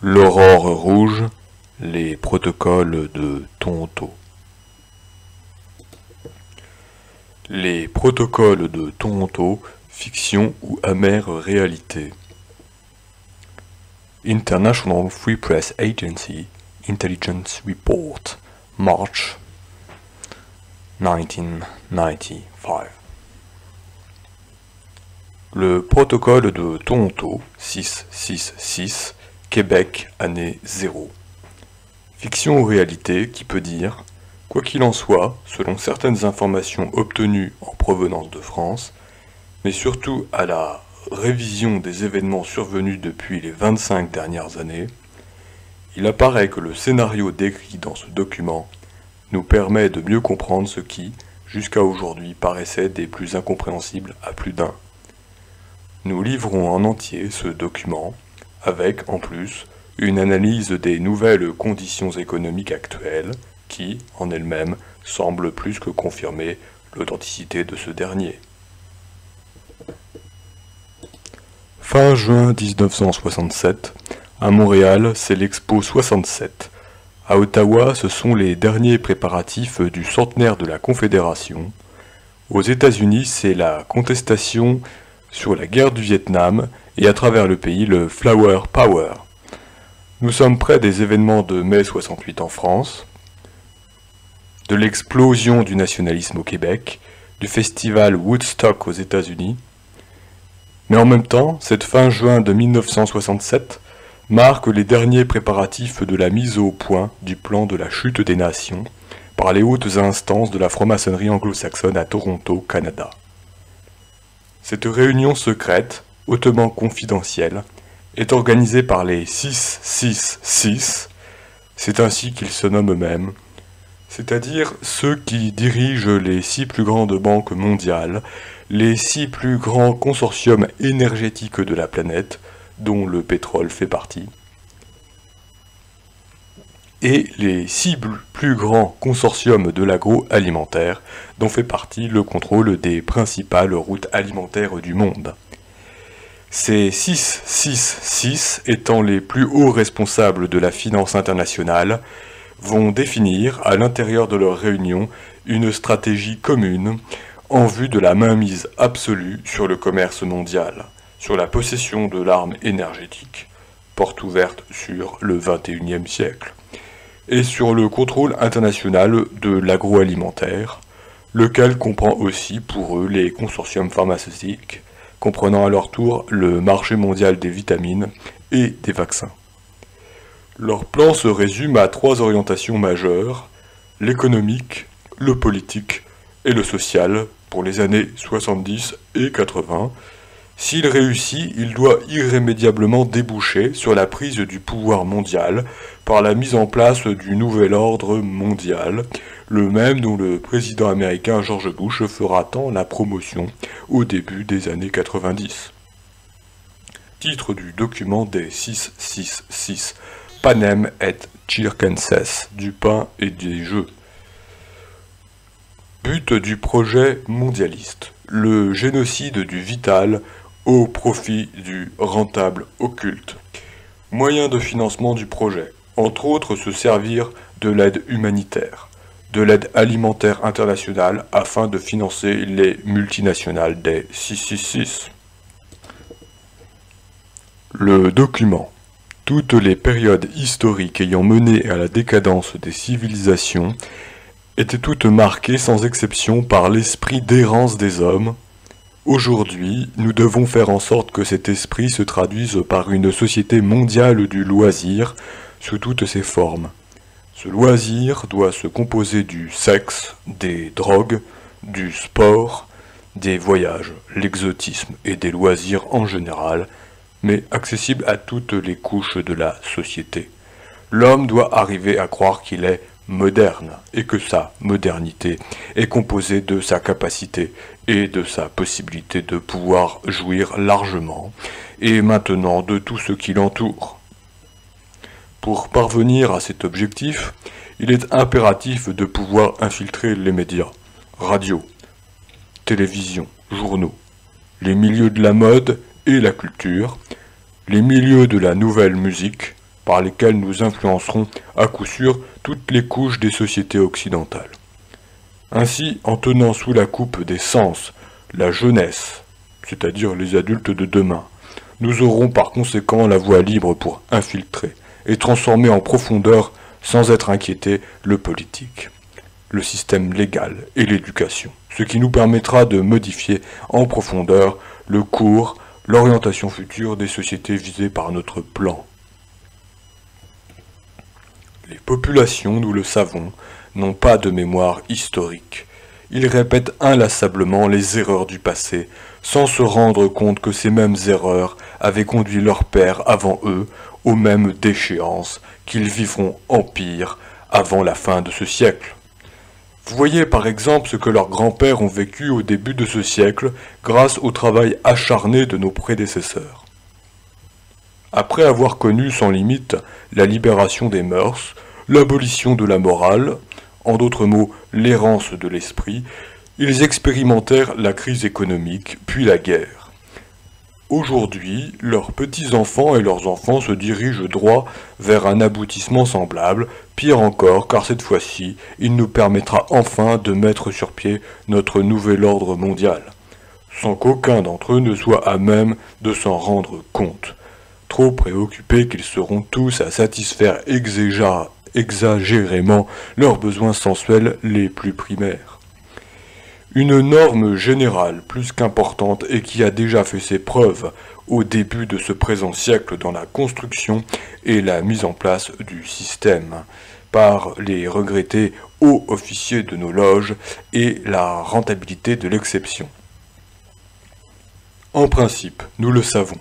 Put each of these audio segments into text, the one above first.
L'aurore rouge, les protocoles de Toronto. Les protocoles de Toronto, fiction ou amère réalité. International Free Press Agency Intelligence Report, March 1995. Le protocole de Toronto 666, Québec, année 0. Fiction ou réalité qui peut dire, quoi qu'il en soit, selon certaines informations obtenues en provenance de France, mais surtout à la révision des événements survenus depuis les 25 dernières années, il apparaît que le scénario décrit dans ce document nous permet de mieux comprendre ce qui, jusqu'à aujourd'hui, paraissait des plus incompréhensibles à plus d'un. Nous livrons en entier ce document, avec, en plus, une analyse des nouvelles conditions économiques actuelles, qui, en elles-mêmes, semblent plus que confirmer l'authenticité de ce dernier. Fin juin 1967, à Montréal, c'est l'Expo 67. À Ottawa, ce sont les derniers préparatifs du centenaire de la Confédération. Aux États-Unis, c'est la contestation sur la guerre du Vietnam et à travers le pays, le Flower Power. Nous sommes près des événements de mai 68 en France, de l'explosion du nationalisme au Québec, du festival Woodstock aux États-Unis. Mais en même temps, cette fin juin de 1967 marque les derniers préparatifs de la mise au point du plan de la chute des nations par les hautes instances de la franc-maçonnerie anglo-saxonne à Toronto, Canada. Cette réunion secrète, hautement confidentielle, est organisée par les 666, c'est ainsi qu'ils se nomment eux-mêmes, c'est-à-dire ceux qui dirigent les 6 plus grandes banques mondiales, les 6 plus grands consortiums énergétiques de la planète, dont le pétrole fait partie, et les 6 plus grands consortiums de l'agroalimentaire, dont fait partie le contrôle des principales routes alimentaires du monde. Ces 666, étant les plus hauts responsables de la finance internationale, vont définir, à l'intérieur de leur réunion, une stratégie commune en vue de la mainmise absolue sur le commerce mondial, sur la possession de l'arme énergétique, porte ouverte sur le XXIe siècle, et sur le contrôle international de l'agroalimentaire, lequel comprend aussi pour eux les consortiums pharmaceutiques, comprenant à leur tour le marché mondial des vitamines et des vaccins. Leur plan se résume à 3 orientations majeures, l'économique, le politique et le social pour les années 70 et 80. S'il réussit, il doit irrémédiablement déboucher sur la prise du pouvoir mondial par la mise en place du nouvel ordre mondial, le même dont le président américain George Bush fera tant la promotion au début des années 90. Titre du document des 666, Panem et Circenses, du pain et des jeux. But du projet mondialiste, le génocide du vital au profit du rentable occulte. Moyen de financement du projet, entre autres se servir de l'aide humanitaire, de l'aide alimentaire internationale afin de financer les multinationales des 666. Le document. Toutes les périodes historiques ayant mené à la décadence des civilisations étaient toutes marquées sans exception par l'esprit d'errance des hommes. Aujourd'hui, nous devons faire en sorte que cet esprit se traduise par une société mondiale du loisir sous toutes ses formes. Ce loisir doit se composer du sexe, des drogues, du sport, des voyages, l'exotisme et des loisirs en général, mais accessible à toutes les couches de la société. L'homme doit arriver à croire qu'il est moderne et que sa modernité est composée de sa capacité et de sa possibilité de pouvoir jouir largement et maintenant de tout ce qui l'entoure. Pour parvenir à cet objectif, il est impératif de pouvoir infiltrer les médias, radio, télévision, journaux, les milieux de la mode et la culture, les milieux de la nouvelle musique, par lesquels nous influencerons à coup sûr toutes les couches des sociétés occidentales. Ainsi, en tenant sous la coupe des sens la jeunesse, c'est-à-dire les adultes de demain, nous aurons par conséquent la voie libre pour infiltrer et transformer en profondeur, sans être inquiétés, le politique, le système légal et l'éducation, ce qui nous permettra de modifier en profondeur le cours, l'orientation future des sociétés visées par notre plan. Les populations, nous le savons, n'ont pas de mémoire historique. Ils répètent inlassablement les erreurs du passé, sans se rendre compte que ces mêmes erreurs avaient conduit leurs pères avant eux aux mêmes déchéances qu'ils vivront en pire avant la fin de ce siècle. Vous voyez par exemple ce que leurs grands-pères ont vécu au début de ce siècle grâce au travail acharné de nos prédécesseurs. Après avoir connu sans limite la libération des mœurs, l'abolition de la morale, en d'autres mots l'errance de l'esprit, ils expérimentèrent la crise économique, puis la guerre. Aujourd'hui, leurs petits-enfants et leurs enfants se dirigent droit vers un aboutissement semblable, pire encore car cette fois-ci, il nous permettra enfin de mettre sur pied notre nouvel ordre mondial, sans qu'aucun d'entre eux ne soit à même de s'en rendre compte, trop préoccupés qu'ils seront tous à satisfaire exagérément leurs besoins sensuels les plus primaires. Une norme générale plus qu'importante et qui a déjà fait ses preuves au début de ce présent siècle dans la construction et la mise en place du système par les regrettés hauts officiers de nos loges et la rentabilité de l'exception. En principe, nous le savons,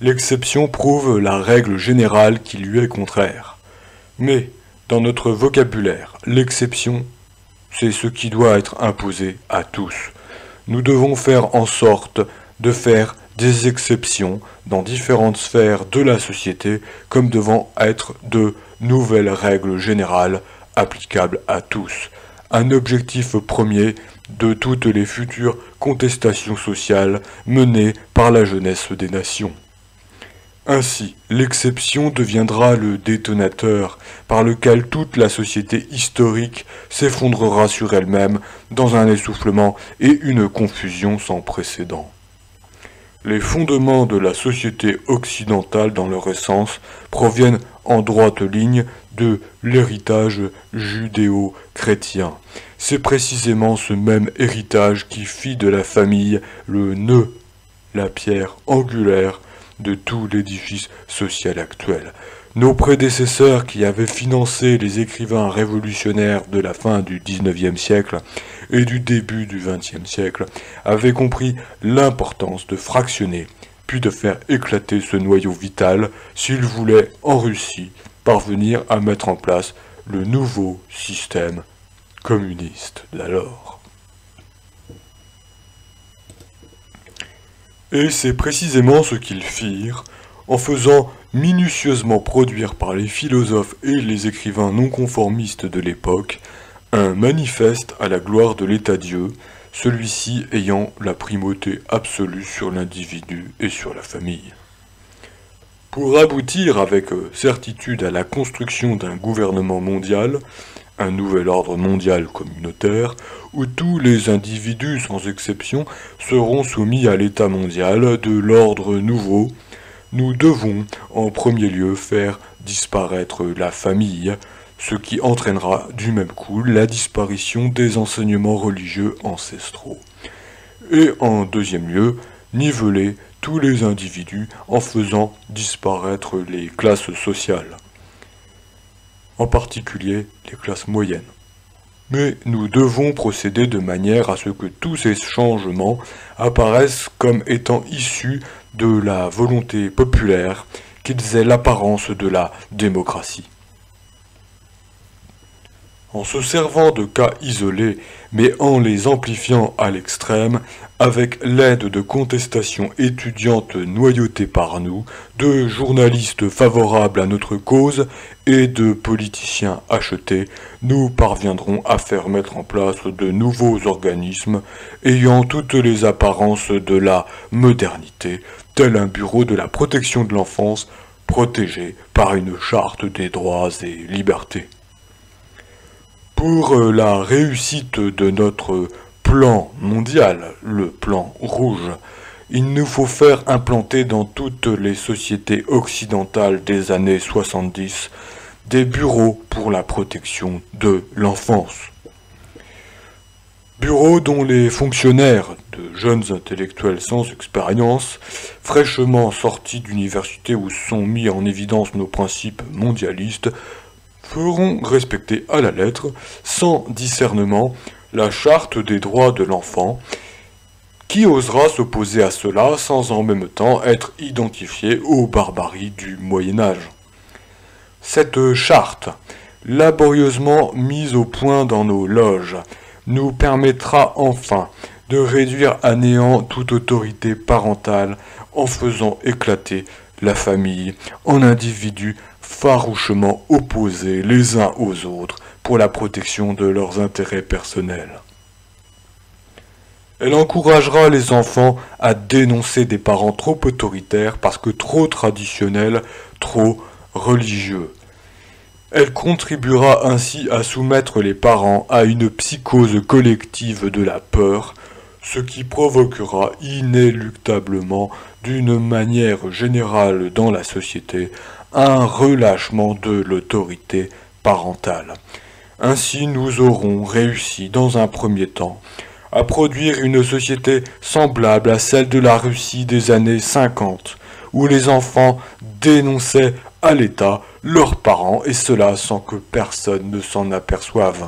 l'exception prouve la règle générale qui lui est contraire. Mais, dans notre vocabulaire, l'exception c'est ce qui doit être imposé à tous. Nous devons faire en sorte de faire des exceptions dans différentes sphères de la société comme devant être de nouvelles règles générales applicables à tous. Un objectif premier de toutes les futures contestations sociales menées par la jeunesse des nations. Ainsi, l'exception deviendra le détonateur par lequel toute la société historique s'effondrera sur elle-même dans un essoufflement et une confusion sans précédent. Les fondements de la société occidentale dans leur essence proviennent en droite ligne de l'héritage judéo-chrétien. C'est précisément ce même héritage qui fit de la famille le nœud, la pierre angulaire de tout l'édifice social actuel. Nos prédécesseurs qui avaient financé les écrivains révolutionnaires de la fin du XIXe siècle et du début du XXe siècle avaient compris l'importance de fractionner, puis de faire éclater ce noyau vital s'ils voulaient, en Russie, parvenir à mettre en place le nouveau système communiste d'alors. Et c'est précisément ce qu'ils firent, en faisant minutieusement produire par les philosophes et les écrivains non conformistes de l'époque un manifeste à la gloire de l'État-Dieu, celui-ci ayant la primauté absolue sur l'individu et sur la famille. Pour aboutir avec certitude à la construction d'un gouvernement mondial, un nouvel ordre mondial communautaire, où tous les individus sans exception seront soumis à l'état mondial de l'ordre nouveau, nous devons en premier lieu faire disparaître la famille, ce qui entraînera du même coup la disparition des enseignements religieux ancestraux. Et en deuxième lieu, niveler tous les individus en faisant disparaître les classes sociales, en particulier les classes moyennes. Mais nous devons procéder de manière à ce que tous ces changements apparaissent comme étant issus de la volonté populaire, qu'ils aient l'apparence de la démocratie. En se servant de cas isolés, mais en les amplifiant à l'extrême, avec l'aide de contestations étudiantes noyautées par nous, de journalistes favorables à notre cause et de politiciens achetés, nous parviendrons à faire mettre en place de nouveaux organismes ayant toutes les apparences de la modernité, tel un bureau de la protection de l'enfance protégés par une charte des droits et libertés. Pour la réussite de notre plan mondial, le plan rouge, il nous faut faire implanter dans toutes les sociétés occidentales des années 70 des bureaux pour la protection de l'enfance. Bureaux dont les fonctionnaires, de jeunes intellectuels sans expérience, fraîchement sortis d'université où sont mis en évidence nos principes mondialistes, feront respecter à la lettre, sans discernement, la charte des droits de l'enfant. Qui osera s'opposer à cela sans en même temps être identifié aux barbaries du Moyen-Âge? Cette charte, laborieusement mise au point dans nos loges, nous permettra enfin de réduire à néant toute autorité parentale en faisant éclater la famille en individus farouchement opposés les uns aux autres pour la protection de leurs intérêts personnels. Elle encouragera les enfants à dénoncer des parents trop autoritaires parce que trop traditionnels, trop religieux. Elle contribuera ainsi à soumettre les parents à une psychose collective de la peur, ce qui provoquera inéluctablement, d'une manière générale dans la société, un relâchement de l'autorité parentale. Ainsi, nous aurons réussi, dans un premier temps, à produire une société semblable à celle de la Russie des années 50, où les enfants dénonçaient à l'État leurs parents, et cela sans que personne ne s'en aperçoive.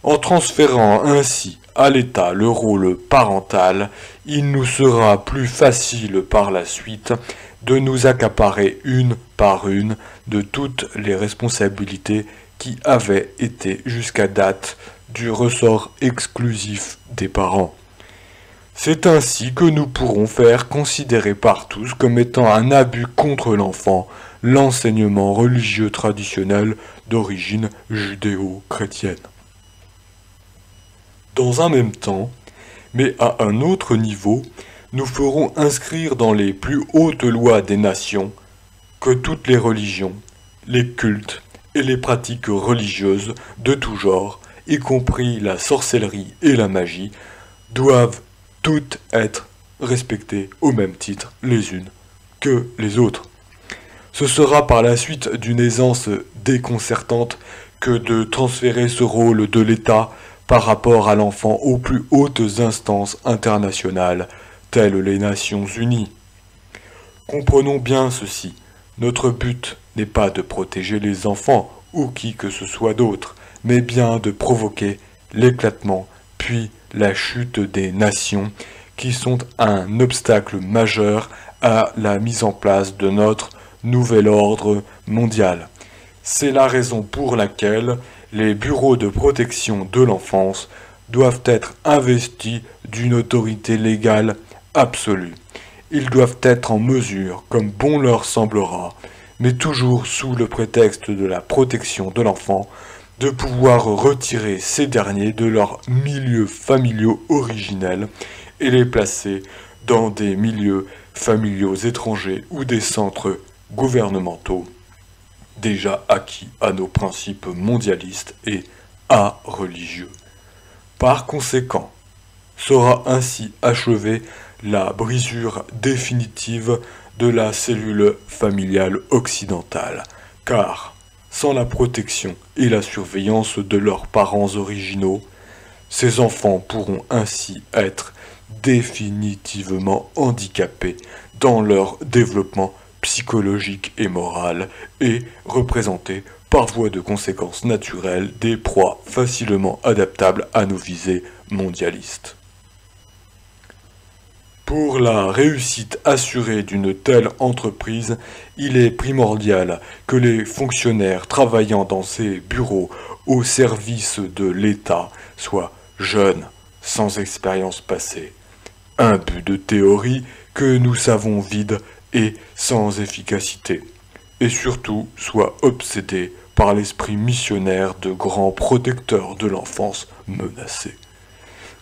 En transférant ainsi à l'État le rôle parental, il nous sera plus facile par la suite de nous accaparer une par une de toutes les responsabilités qui avaient été jusqu'à date du ressort exclusif des parents. C'est ainsi que nous pourrons faire considérer par tous comme étant un abus contre l'enfant l'enseignement religieux traditionnel d'origine judéo-chrétienne. Dans un même temps, mais à un autre niveau, nous ferons inscrire dans les plus hautes lois des nations que toutes les religions, les cultes et les pratiques religieuses de tout genre, y compris la sorcellerie et la magie, doivent toutes être respectées au même titre les unes que les autres. Ce sera par la suite d'une aisance déconcertante que de transférer ce rôle de l'État par rapport à l'enfant aux plus hautes instances internationales, telles les Nations Unies. Comprenons bien ceci, notre but n'est pas de protéger les enfants ou qui que ce soit d'autre, mais bien de provoquer l'éclatement, puis la chute des nations, qui sont un obstacle majeur à la mise en place de notre nouvel ordre mondial. C'est la raison pour laquelle les bureaux de protection de l'enfance doivent être investis d'une autorité légale absolue. Ils doivent être en mesure, comme bon leur semblera, mais toujours sous le prétexte de la protection de l'enfant, de pouvoir retirer ces derniers de leurs milieux familiaux originels et les placer dans des milieux familiaux étrangers ou des centres gouvernementaux déjà acquis à nos principes mondialistes et religieux. Par conséquent, sera ainsi achevée la brisure définitive de la cellule familiale occidentale, car sans la protection et la surveillance de leurs parents originaux, ces enfants pourront ainsi être définitivement handicapés dans leur développement psychologique et moral et représenter par voie de conséquences naturelles des proies facilement adaptables à nos visées mondialistes. Pour la réussite assurée d'une telle entreprise, il est primordial que les fonctionnaires travaillant dans ces bureaux au service de l'État soient jeunes, sans expérience passée, imbus de théories que nous savons vides et sans efficacité, et surtout soient obsédés par l'esprit missionnaire de grands protecteurs de l'enfance menacée.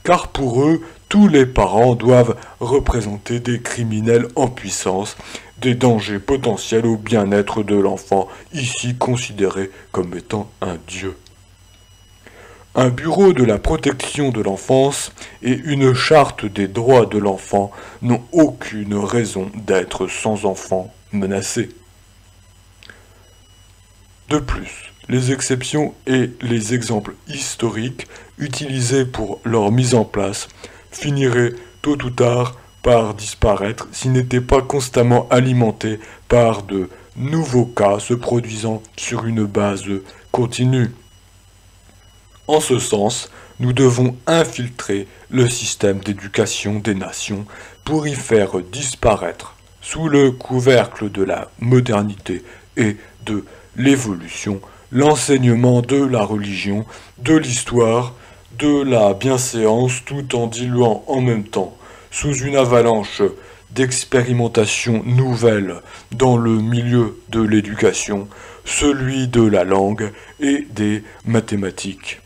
Car pour eux, tous les parents doivent représenter des criminels en puissance, des dangers potentiels au bien-être de l'enfant, ici considéré comme étant un dieu. Un bureau de la protection de l'enfance et une charte des droits de l'enfant n'ont aucune raison d'être sans enfants menacés. De plus, les exceptions et les exemples historiques utilisés pour leur mise en place finiraient tôt ou tard par disparaître s'ils n'étaient pas constamment alimentés par de nouveaux cas se produisant sur une base continue. En ce sens, nous devons infiltrer le système d'éducation des nations pour y faire disparaître, sous le couvercle de la modernité et de l'évolution, l'enseignement de la religion, de l'histoire, de la bienséance, tout en diluant en même temps, sous une avalanche d'expérimentations nouvelles dans le milieu de l'éducation, celui de la langue et des mathématiques.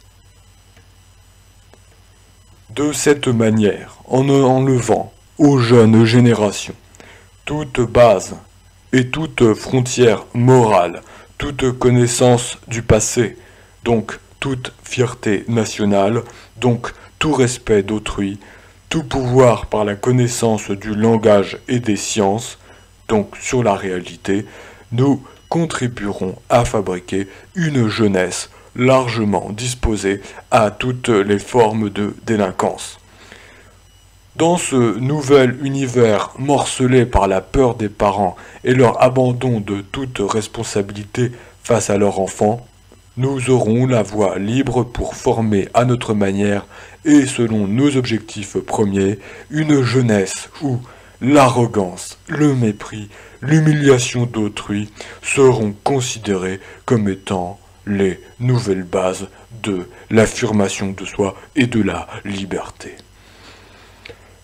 De cette manière, en enlevant aux jeunes générations toute base et toute frontière morale, toute connaissance du passé, donc toute fierté nationale, donc tout respect d'autrui, tout pouvoir par la connaissance du langage et des sciences, donc sur la réalité, nous contribuerons à fabriquer une jeunesse largement disposée à toutes les formes de délinquance. Dans ce nouvel univers morcelé par la peur des parents et leur abandon de toute responsabilité face à leur enfant, nous aurons la voie libre pour former à notre manière et selon nos objectifs premiers une jeunesse où l'arrogance, le mépris, l'humiliation d'autrui seront considérés comme étant les nouvelles bases de l'affirmation de soi et de la liberté.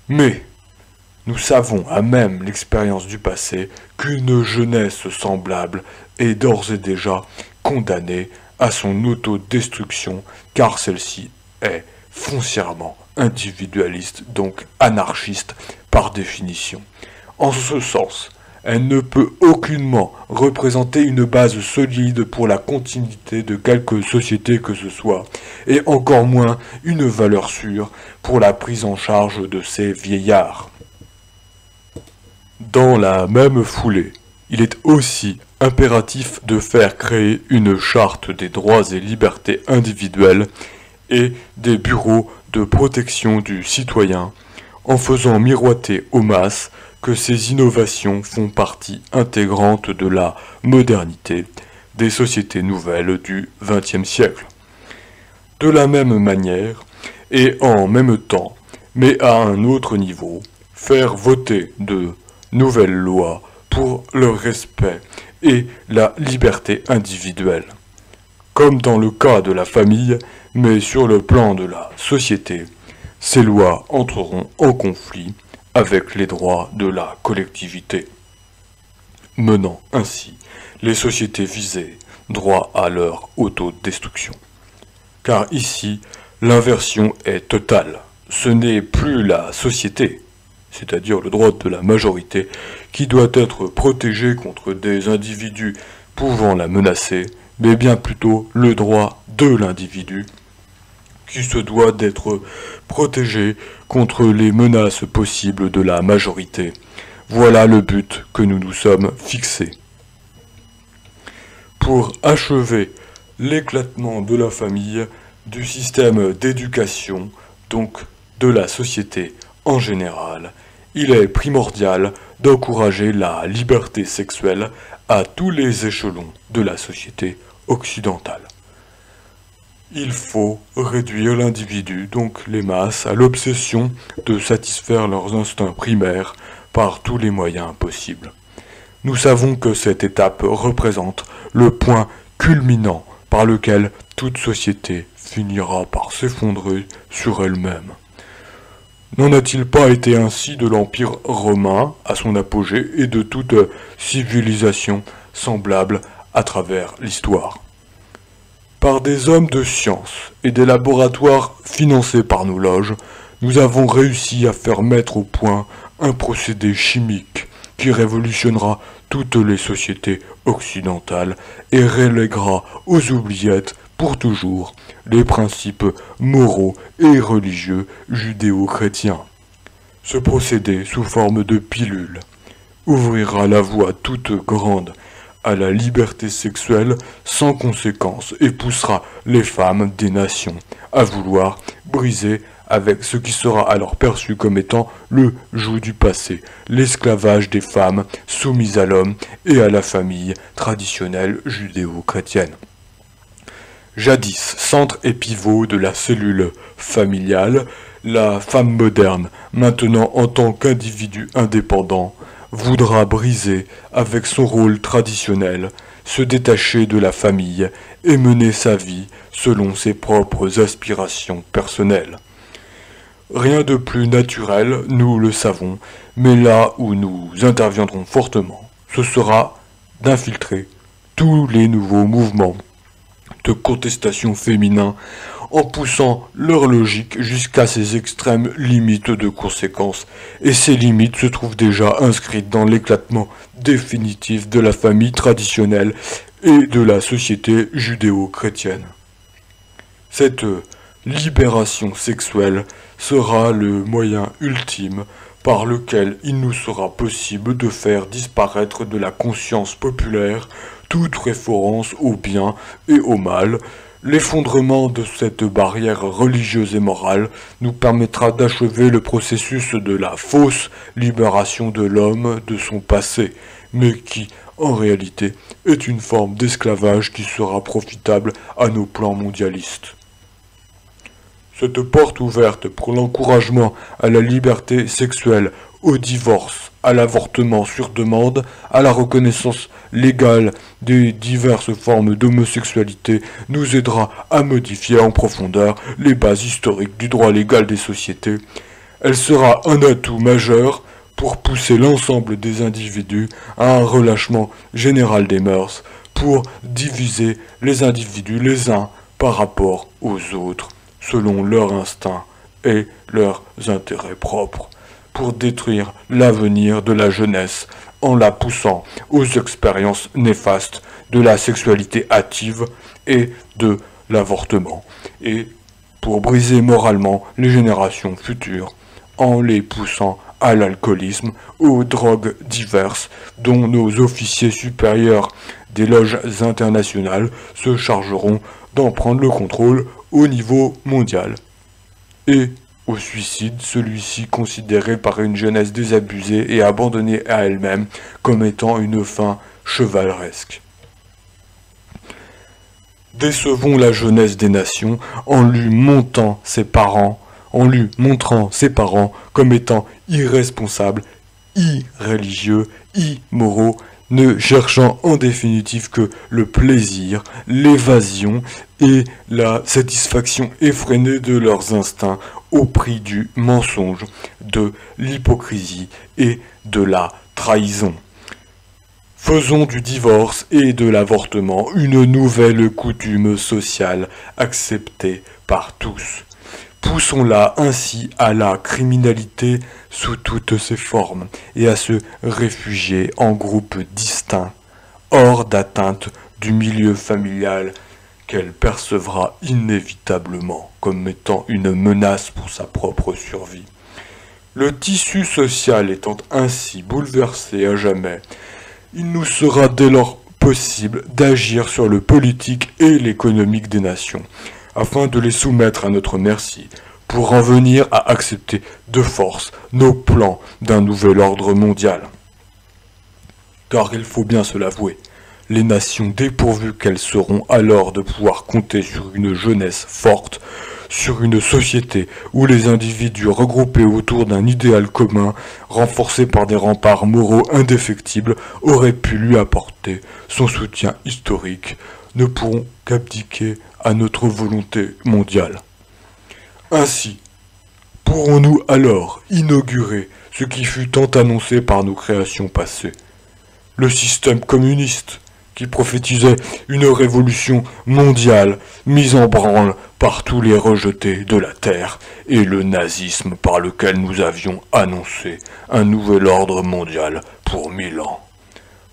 Mais nous savons à même l'expérience du passé qu'une jeunesse semblable est d'ores et déjà condamnée à son autodestruction car celle-ci est foncièrement individualiste, donc anarchiste par définition. En ce sens, elle ne peut aucunement représenter une base solide pour la continuité de quelque société que ce soit, et encore moins une valeur sûre pour la prise en charge de ces vieillards. Dans la même foulée, il est aussi impératif de faire créer une charte des droits et libertés individuelles et des bureaux de protection du citoyen, en faisant miroiter aux masses que ces innovations font partie intégrante de la modernité des sociétés nouvelles du XXe siècle. De la même manière, et en même temps, mais à un autre niveau, faire voter de nouvelles lois pour le respect et la liberté individuelle. Comme dans le cas de la famille, mais sur le plan de la société, ces lois entreront en conflit avec les droits de la collectivité, menant ainsi les sociétés visées droit à leur autodestruction. Car ici, l'inversion est totale. Ce n'est plus la société, c'est-à-dire le droit de la majorité, qui doit être protégé contre des individus pouvant la menacer, mais bien plutôt le droit de l'individu, qui se doit d'être protégé contre les menaces possibles de la majorité. Voilà le but que nous nous sommes fixés. Pour achever l'éclatement de la famille, du système d'éducation, donc de la société en général, il est primordial d'encourager la liberté sexuelle à tous les échelons de la société occidentale. Il faut réduire l'individu, donc les masses, à l'obsession de satisfaire leurs instincts primaires par tous les moyens possibles. Nous savons que cette étape représente le point culminant par lequel toute société finira par s'effondrer sur elle-même. N'en a-t-il pas été ainsi de l'Empire romain à son apogée et de toute civilisation semblable à travers l'histoire ? Par des hommes de science et des laboratoires financés par nos loges, nous avons réussi à faire mettre au point un procédé chimique qui révolutionnera toutes les sociétés occidentales et reléguera aux oubliettes pour toujours les principes moraux et religieux judéo-chrétiens. Ce procédé, sous forme de pilule, ouvrira la voie toute grande à la liberté sexuelle sans conséquence et poussera les femmes des nations à vouloir briser avec ce qui sera alors perçu comme étant le joug du passé, l'esclavage des femmes soumises à l'homme et à la famille traditionnelle judéo-chrétienne. Jadis, centre et pivot de la cellule familiale, la femme moderne, maintenant en tant qu'individu indépendant, voudra briser avec son rôle traditionnel, se détacher de la famille et mener sa vie selon ses propres aspirations personnelles. Rien de plus naturel, nous le savons, mais là où nous interviendrons fortement, ce sera d'infiltrer tous les nouveaux mouvements de contestation féminin en poussant leur logique jusqu'à ses extrêmes limites de conséquences, et ces limites se trouvent déjà inscrites dans l'éclatement définitif de la famille traditionnelle et de la société judéo-chrétienne. Cette libération sexuelle sera le moyen ultime par lequel il nous sera possible de faire disparaître de la conscience populaire toute référence au bien et au mal. L'effondrement de cette barrière religieuse et morale nous permettra d'achever le processus de la fausse libération de l'homme de son passé, mais qui, en réalité, est une forme d'esclavage qui sera profitable à nos plans mondialistes. Cette porte ouverte pour l'encouragement à la liberté sexuelle, au divorce, à l'avortement sur demande, à la reconnaissance légale des diverses formes d'homosexualité nous aidera à modifier en profondeur les bases historiques du droit légal des sociétés. Elle sera un atout majeur pour pousser l'ensemble des individus à un relâchement général des mœurs, pour diviser les individus les uns par rapport aux autres, selon leur instinct et leurs intérêts propres, pour détruire l'avenir de la jeunesse en la poussant aux expériences néfastes de la sexualité hâtive et de l'avortement, et pour briser moralement les générations futures en les poussant à l'alcoolisme, aux drogues diverses dont nos officiers supérieurs des loges internationales se chargeront d'en prendre le contrôle au niveau mondial, et au suicide, celui-ci considéré par une jeunesse désabusée et abandonnée à elle-même comme étant une fin chevaleresque. Décevons la jeunesse des nations en lui montrant ses parents comme étant irresponsables, irréligieux, immoraux, ne cherchant en définitive que le plaisir, l'évasion et la satisfaction effrénée de leurs instincts au prix du mensonge, de l'hypocrisie et de la trahison. Faisons du divorce et de l'avortement une nouvelle coutume sociale acceptée par tous. Poussons-la ainsi à la criminalité sous toutes ses formes et à se réfugier en groupes distincts, hors d'atteinte du milieu familial qu'elle percevra inévitablement comme étant une menace pour sa propre survie. Le tissu social étant ainsi bouleversé à jamais, il nous sera dès lors possible d'agir sur le politique et l'économique des nations, afin de les soumettre à notre merci, pour en venir à accepter de force nos plans d'un nouvel ordre mondial. Car il faut bien se l'avouer, les nations dépourvues qu'elles seront alors de pouvoir compter sur une jeunesse forte, sur une société où les individus regroupés autour d'un idéal commun, renforcés par des remparts moraux indéfectibles, auraient pu lui apporter son soutien historique, ne pourront qu'abdiquer à notre volonté mondiale. Ainsi, pourrons-nous alors inaugurer ce qui fut tant annoncé par nos créations passées, le système communiste, qui prophétisait une révolution mondiale mise en branle par tous les rejetés de la terre, et le nazisme par lequel nous avions annoncé un nouvel ordre mondial pour 1000 ans.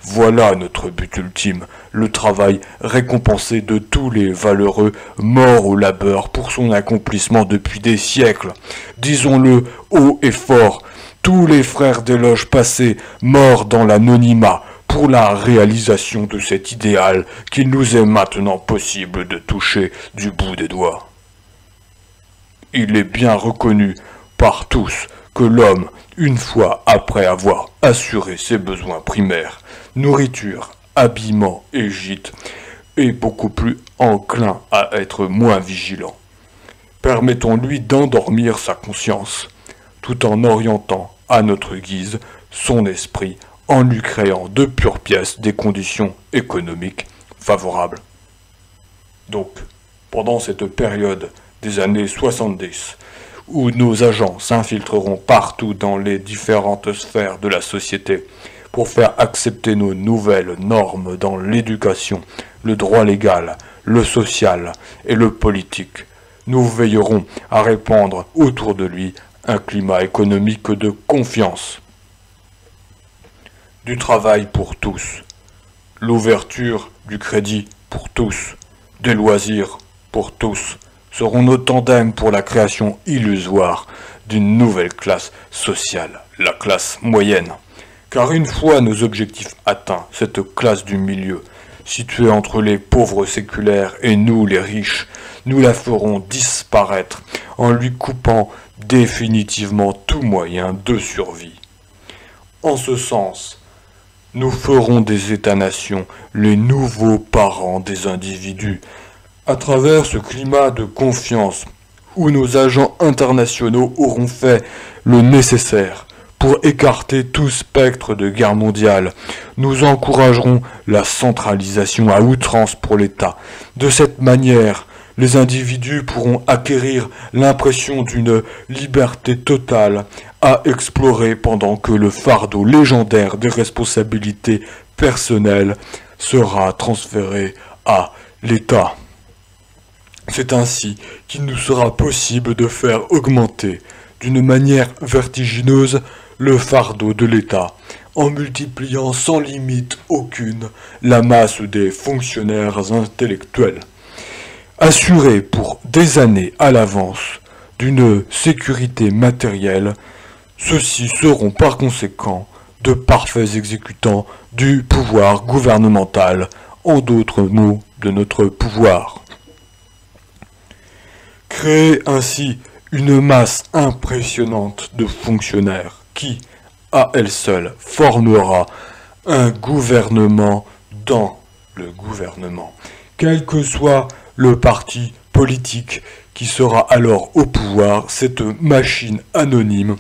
Voilà notre but ultime, le travail récompensé de tous les valeureux morts au labeur pour son accomplissement depuis des siècles. Disons-le haut et fort, tous les frères des loges passées morts dans l'anonymat pour la réalisation de cet idéal qu'il nous est maintenant possible de toucher du bout des doigts. Il est bien reconnu par tous que l'homme, une fois après avoir assuré ses besoins primaires, nourriture, habillement et gîte, est beaucoup plus enclin à être moins vigilant. Permettons-lui d'endormir sa conscience, tout en orientant à notre guise son esprit en lui créant de pure pièce des conditions économiques favorables. Donc, pendant cette période des années 70, où nos agents s'infiltreront partout dans les différentes sphères de la société pour faire accepter nos nouvelles normes dans l'éducation, le droit légal, le social et le politique, nous veillerons à répandre autour de lui un climat économique de confiance, du travail pour tous, l'ouverture du crédit pour tous, des loisirs pour tous, seront nos tandems pour la création illusoire d'une nouvelle classe sociale, la classe moyenne. Car une fois nos objectifs atteints, cette classe du milieu, située entre les pauvres séculaires et nous les riches, nous la ferons disparaître en lui coupant définitivement tout moyen de survie. En ce sens, nous ferons des États-nations les nouveaux parents des individus, à travers ce climat de confiance où nos agents internationaux auront fait le nécessaire pour écarter tout spectre de guerre mondiale. Nous encouragerons la centralisation à outrance pour l'État. De cette manière, les individus pourront acquérir l'impression d'une liberté totale à explorer pendant que le fardeau légendaire des responsabilités personnelles sera transféré à l'État. C'est ainsi qu'il nous sera possible de faire augmenter d'une manière vertigineuse le fardeau de l'État, en multipliant sans limite aucune la masse des fonctionnaires intellectuels. Assurés pour des années à l'avance d'une sécurité matérielle, ceux-ci seront par conséquent de parfaits exécutants du pouvoir gouvernemental, en d'autres mots de notre pouvoir. Créer ainsi une masse impressionnante de fonctionnaires qui, à elle seule, formera un gouvernement dans le gouvernement, quel que soit le parti politique qui sera alors au pouvoir. Cette machine anonyme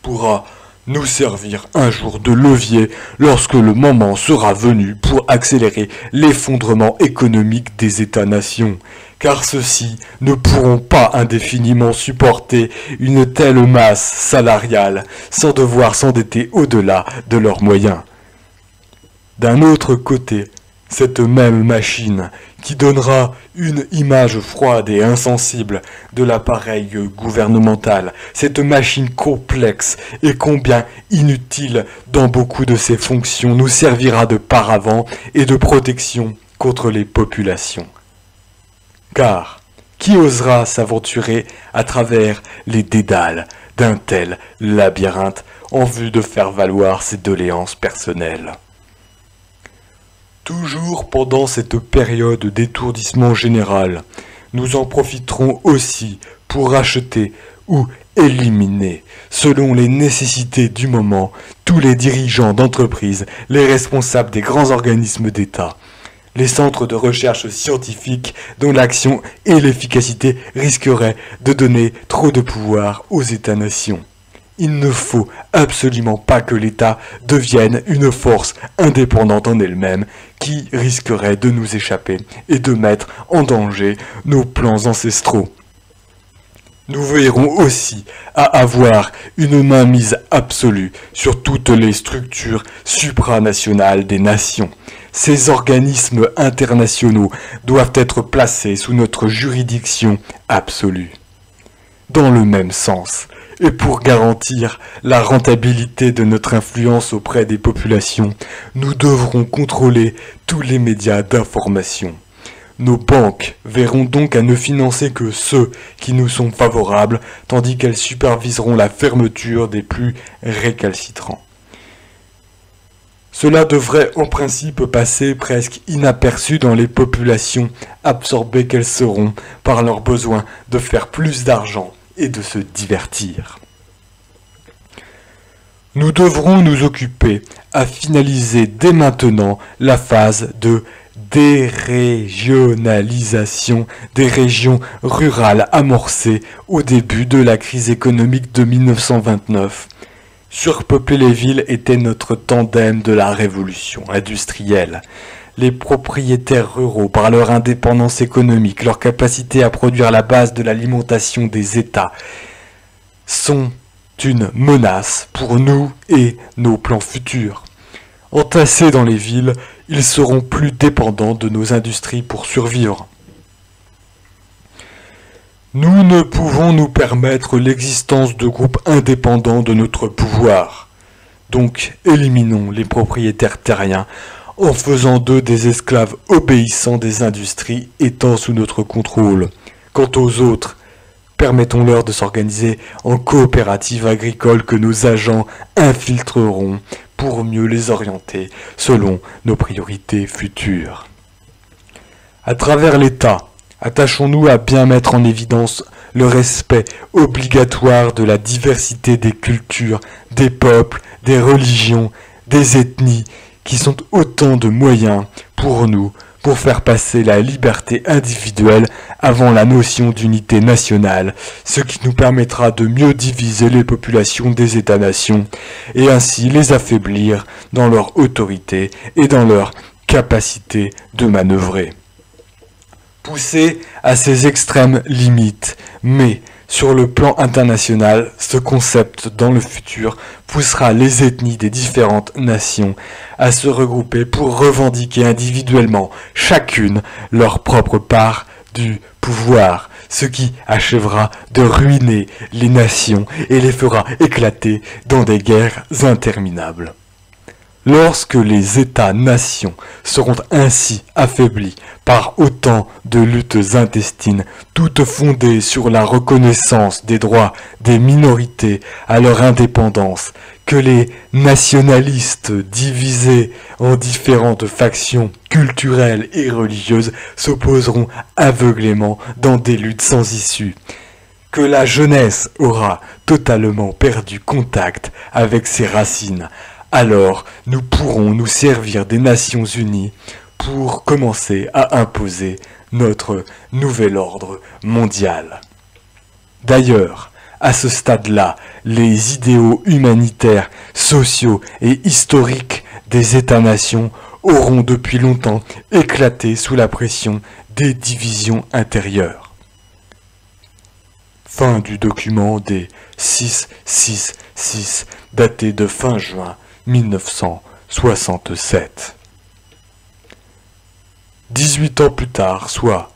pourra nous servir un jour de levier lorsque le moment sera venu pour accélérer l'effondrement économique des États-nations, car ceux-ci ne pourront pas indéfiniment supporter une telle masse salariale sans devoir s'endetter au-delà de leurs moyens. D'un autre côté, cette même machine qui donnera une image froide et insensible de l'appareil gouvernemental, cette machine complexe et combien inutile dans beaucoup de ses fonctions, nous servira de paravent et de protection contre les populations. Car qui osera s'aventurer à travers les dédales d'un tel labyrinthe en vue de faire valoir ses doléances personnelles ? Toujours pendant cette période d'étourdissement général, nous en profiterons aussi pour racheter ou éliminer, selon les nécessités du moment, tous les dirigeants d'entreprise, les responsables des grands organismes d'État, les centres de recherche scientifique dont l'action et l'efficacité risqueraient de donner trop de pouvoir aux États-nations. Il ne faut absolument pas que l'État devienne une force indépendante en elle-même qui risquerait de nous échapper et de mettre en danger nos plans ancestraux. nous veillerons aussi à avoir une mainmise absolue sur toutes les structures supranationales des nations. Ces organismes internationaux doivent être placés sous notre juridiction absolue. Dans le même sens, et pour garantir la rentabilité de notre influence auprès des populations, nous devrons contrôler tous les médias d'information. Nos banques verront donc à ne financer que ceux qui nous sont favorables, tandis qu'elles superviseront la fermeture des plus récalcitrants. Cela devrait en principe passer presque inaperçu dans les populations absorbées qu'elles seront par leur besoin de faire plus d'argent et de se divertir. Nous devrons nous occuper à finaliser dès maintenant la phase de dérégionalisation des régions rurales amorcée au début de la crise économique de 1929. Surpeupler les villes était notre tandem de la révolution industrielle. Les propriétaires ruraux, par leur indépendance économique, leur capacité à produire la base de l'alimentation des États, sont une menace pour nous et nos plans futurs. Entassés dans les villes, ils seront plus dépendants de nos industries pour survivre. Nous ne pouvons nous permettre l'existence de groupes indépendants de notre pouvoir. Donc, éliminons les propriétaires terriens en faisant d'eux des esclaves obéissants des industries étant sous notre contrôle. Quant aux autres, permettons-leur de s'organiser en coopératives agricoles que nos agents infiltreront pour mieux les orienter selon nos priorités futures. À travers l'État, attachons-nous à bien mettre en évidence le respect obligatoire de la diversité des cultures, des peuples, des religions, des ethnies, qui sont autant de moyens pour nous pour faire passer la liberté individuelle avant la notion d'unité nationale, ce qui nous permettra de mieux diviser les populations des États-nations et ainsi les affaiblir dans leur autorité et dans leur capacité de manœuvrer. Poussé à ses extrêmes limites, mais sur le plan international, ce concept dans le futur poussera les ethnies des différentes nations à se regrouper pour revendiquer individuellement chacune leur propre part du pouvoir, ce qui achèvera de ruiner les nations et les fera éclater dans des guerres interminables. Lorsque les États-nations seront ainsi affaiblis par autant de luttes intestines, toutes fondées sur la reconnaissance des droits des minorités à leur indépendance, que les nationalistes divisés en différentes factions culturelles et religieuses s'opposeront aveuglément dans des luttes sans issue, que la jeunesse aura totalement perdu contact avec ses racines, alors nous pourrons nous servir des Nations Unies pour commencer à imposer notre nouvel ordre mondial. D'ailleurs, à ce stade-là, les idéaux humanitaires, sociaux et historiques des États-nations auront depuis longtemps éclaté sous la pression des divisions intérieures. Fin du document des 666 daté de fin juin 1967. 18 ans plus tard, soit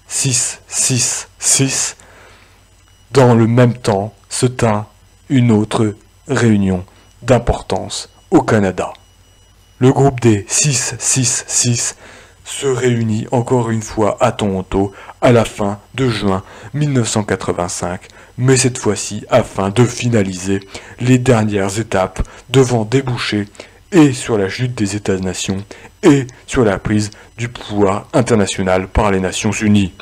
666, dans le même temps se tint une autre réunion d'importance au Canada. Le groupe des 666 se réunit encore une fois à Toronto à la fin de juin 1985, mais cette fois-ci afin de finaliser les dernières étapes devant déboucher et sur la chute des États-nations et sur la prise du pouvoir international par les Nations Unies.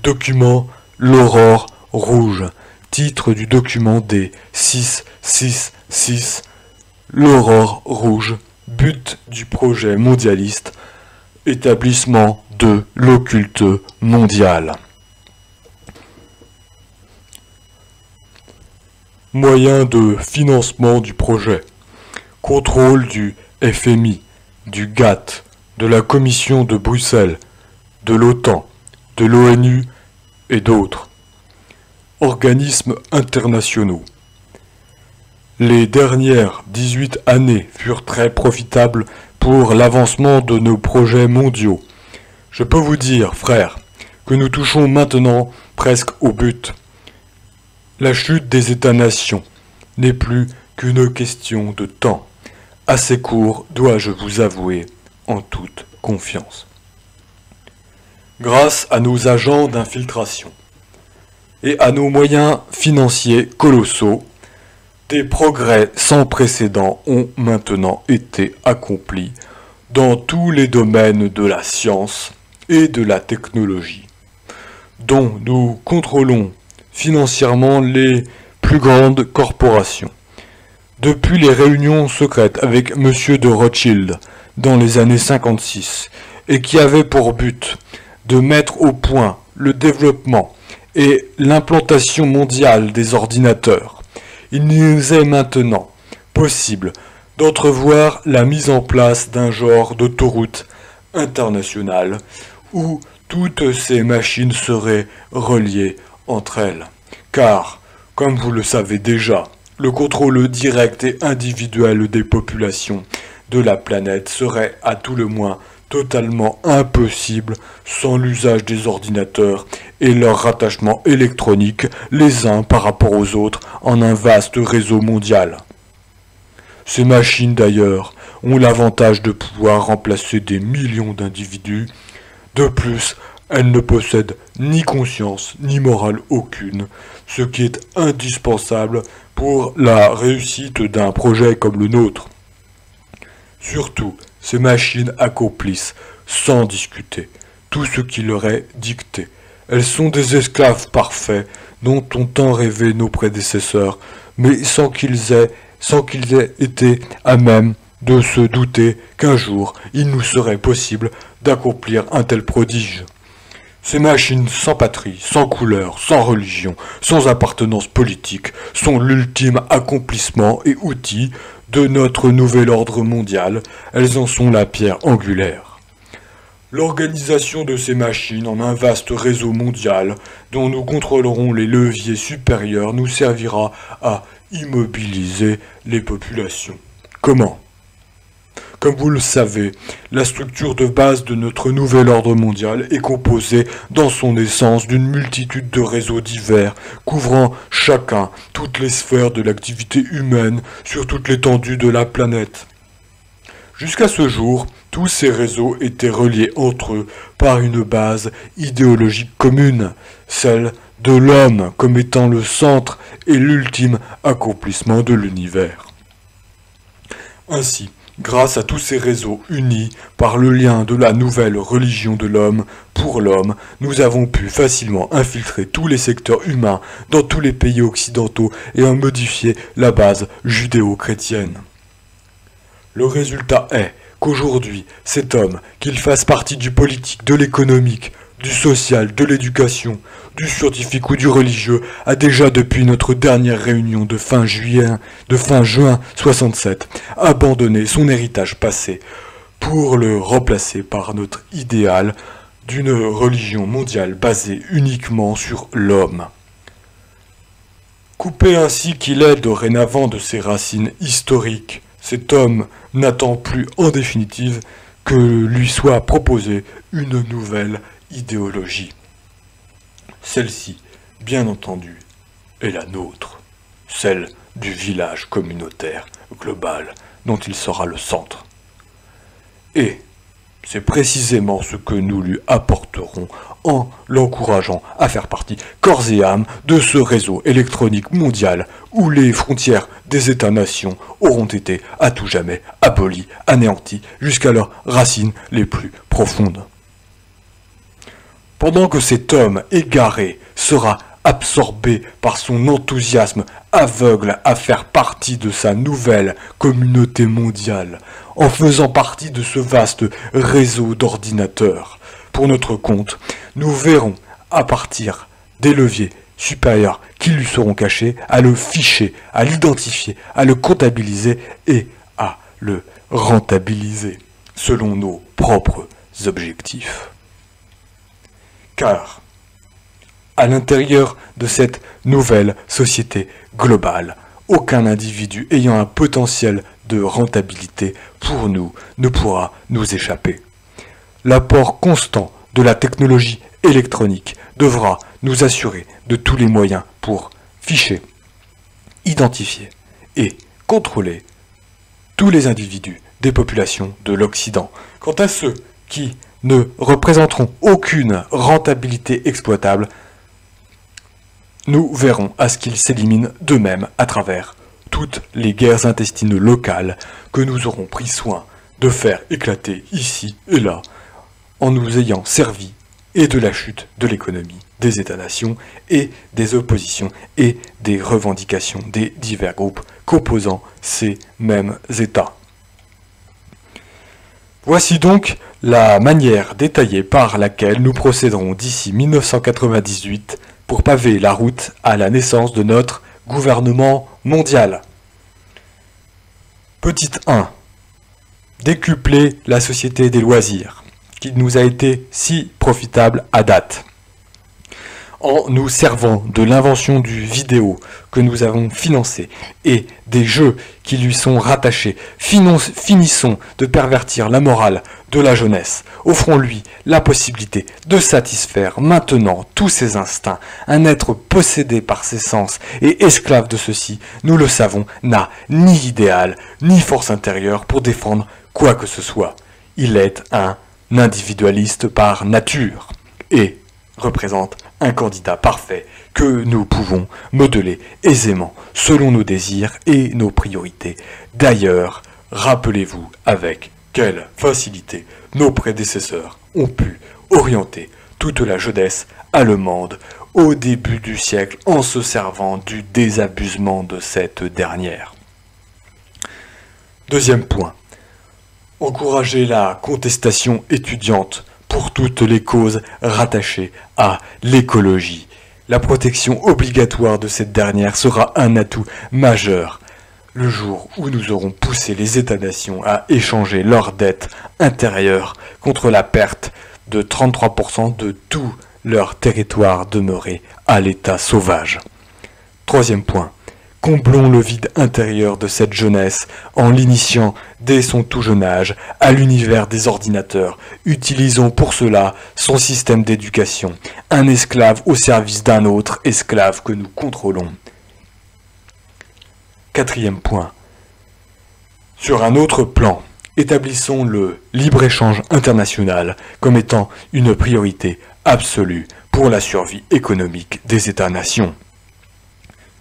Document L'Aurore Rouge, titre du document des 666, L'Aurore Rouge, but du projet mondialiste, établissement de l'occulte mondial. Moyen de financement du projet. Contrôle du FMI, du GATT, de la Commission de Bruxelles, de l'OTAN, de l'ONU et d'autres. Organismes internationaux. Les dernières 18 années furent très profitables pour l'avancement de nos projets mondiaux. Je peux vous dire, frères, que nous touchons maintenant presque au but. La chute des États-nations n'est plus qu'une question de temps. Assez court, dois-je vous avouer, en toute confiance. Grâce à nos agents d'infiltration et à nos moyens financiers colossaux, des progrès sans précédent ont maintenant été accomplis dans tous les domaines de la science et de la technologie, dont nous contrôlons financièrement les plus grandes corporations. Depuis les réunions secrètes avec M. de Rothschild dans les années 56, et qui avaient pour but de mettre au point le développement et l'implantation mondiale des ordinateurs, il nous est maintenant possible d'entrevoir la mise en place d'un genre d'autoroute internationale où toutes ces machines seraient reliées entre elles. Car, comme vous le savez déjà, le contrôle direct et individuel des populations de la planète serait à tout le moins totalement impossible sans l'usage des ordinateurs et leur rattachement électronique les uns par rapport aux autres en un vaste réseau mondial. Ces machines d'ailleurs ont l'avantage de pouvoir remplacer des millions d'individus. De plus, elles ne possèdent ni conscience ni morale aucune, ce qui est indispensable pour la réussite d'un projet comme le nôtre. Surtout, ces machines accomplissent, sans discuter, tout ce qui leur est dicté. Elles sont des esclaves parfaits dont ont tant rêvé nos prédécesseurs, mais sans qu'ils aient été à même de se douter qu'un jour il nous serait possible d'accomplir un tel prodige. Ces machines sans patrie, sans couleur, sans religion, sans appartenance politique, sont l'ultime accomplissement et outil de notre nouvel ordre mondial. Elles en sont la pierre angulaire. L'organisation de ces machines en un vaste réseau mondial dont nous contrôlerons les leviers supérieurs nous servira à immobiliser les populations. Comment ? Comme vous le savez, la structure de base de notre nouvel ordre mondial est composée dans son essence d'une multitude de réseaux divers, couvrant chacun toutes les sphères de l'activité humaine sur toute l'étendue de la planète. Jusqu'à ce jour, tous ces réseaux étaient reliés entre eux par une base idéologique commune, celle de l'homme comme étant le centre et l'ultime accomplissement de l'univers. Ainsi, grâce à tous ces réseaux unis par le lien de la nouvelle religion de l'homme pour l'homme, nous avons pu facilement infiltrer tous les secteurs humains dans tous les pays occidentaux et en modifier la base judéo-chrétienne. Le résultat est qu'aujourd'hui, cet homme, qu'il fasse partie du politique, de l'économique, du social, de l'éducation, du scientifique ou du religieux, a déjà depuis notre dernière réunion de fin juin 67 abandonné son héritage passé pour le remplacer par notre idéal d'une religion mondiale basée uniquement sur l'homme. Coupé ainsi qu'il est dorénavant de ses racines historiques, cet homme n'attend plus en définitive que lui soit proposée une nouvelle idéologie. Celle-ci, bien entendu, est la nôtre, celle du village communautaire global dont il sera le centre. Et c'est précisément ce que nous lui apporterons en l'encourageant à faire partie corps et âme de ce réseau électronique mondial où les frontières des États-nations auront été à tout jamais abolies, anéanties jusqu'à leurs racines les plus profondes. Pendant que cet homme égaré sera absorbé par son enthousiasme aveugle à faire partie de sa nouvelle communauté mondiale, en faisant partie de ce vaste réseau d'ordinateurs. Pour notre compte, nous verrons à partir des leviers supérieurs qui lui seront cachés, à le ficher, à l'identifier, à le comptabiliser et à le rentabiliser selon nos propres objectifs. Car À l'intérieur de cette nouvelle société globale, aucun individu ayant un potentiel de rentabilité pour nous ne pourra nous échapper. L'apport constant de la technologie électronique devra nous assurer de tous les moyens pour ficher, identifier et contrôler tous les individus des populations de l'Occident. Quant à ceux qui ne représenteront aucune rentabilité exploitable, nous verrons à ce qu'ils s'éliminent d'eux-mêmes à travers toutes les guerres intestines locales que nous aurons pris soin de faire éclater ici et là, en nous ayant servi et de la chute de l'économie des États-nations et des oppositions et des revendications des divers groupes composant ces mêmes États. Voici donc la manière détaillée par laquelle nous procéderons d'ici 1998 pour paver la route à la naissance de notre gouvernement mondial. Petit 1. Décupler la société des loisirs, qui nous a été si profitable à date. En nous servant de l'invention du vidéo que nous avons financé et des jeux qui lui sont rattachés, finissons de pervertir la morale de la jeunesse. Offrons-lui la possibilité de satisfaire maintenant tous ses instincts. Un être possédé par ses sens et esclave de ceux-ci, nous le savons, n'a ni idéal, ni force intérieure pour défendre quoi que ce soit. Il est un individualiste par nature et représente un candidat parfait que nous pouvons modeler aisément selon nos désirs et nos priorités. D'ailleurs, rappelez-vous avec quelle facilité nos prédécesseurs ont pu orienter toute la jeunesse allemande au début du siècle en se servant du désabusement de cette dernière. Deuxième point. Encourager la contestation étudiante pour toutes les causes rattachées à l'écologie. La protection obligatoire de cette dernière sera un atout majeur le jour où nous aurons poussé les États-nations à échanger leurs dettes intérieures contre la perte de 33% de tout leur territoire demeuré à l'état sauvage. Troisième point. Comblons le vide intérieur de cette jeunesse en l'initiant dès son tout jeune âge à l'univers des ordinateurs. Utilisons pour cela son système d'éducation, un esclave au service d'un autre esclave que nous contrôlons. Quatrième point. Sur un autre plan, établissons le libre-échange international comme étant une priorité absolue pour la survie économique des États-nations.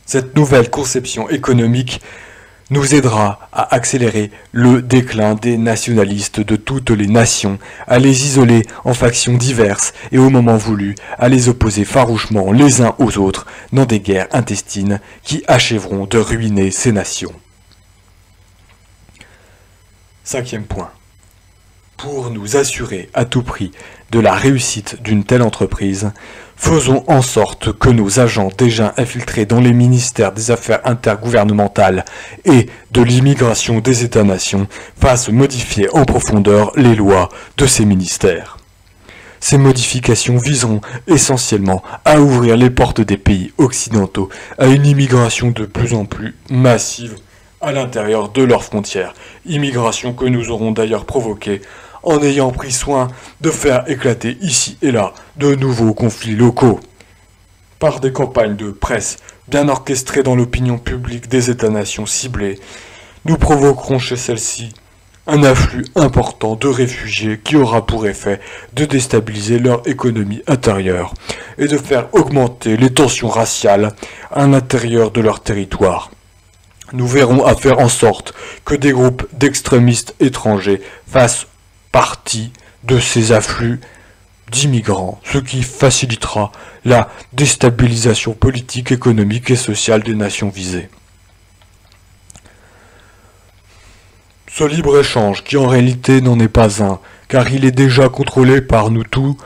Cette nouvelle conception économique nous aidera à accélérer le déclin des nationalistes de toutes les nations, à les isoler en factions diverses et au moment voulu, à les opposer farouchement les uns aux autres dans des guerres intestines qui achèveront de ruiner ces nations. Cinquième point. Pour nous assurer à tout prix de la réussite d'une telle entreprise, faisons en sorte que nos agents déjà infiltrés dans les ministères des Affaires intergouvernementales et de l'immigration des États-nations fassent modifier en profondeur les lois de ces ministères. Ces modifications viseront essentiellement à ouvrir les portes des pays occidentaux à une immigration de plus en plus massive à l'intérieur de leurs frontières, immigration que nous aurons d'ailleurs provoquée en ayant pris soin de faire éclater ici et là de nouveaux conflits locaux. Par des campagnes de presse bien orchestrées dans l'opinion publique des États-nations ciblés, nous provoquerons chez celles-ci un afflux important de réfugiés qui aura pour effet de déstabiliser leur économie intérieure et de faire augmenter les tensions raciales à l'intérieur de leur territoire. Nous verrons à faire en sorte que des groupes d'extrémistes étrangers fassent partie de ces afflux d'immigrants, ce qui facilitera la déstabilisation politique, économique et sociale des nations visées. Ce libre-échange, qui en réalité n'en est pas un, car il est déjà contrôlé par nous tous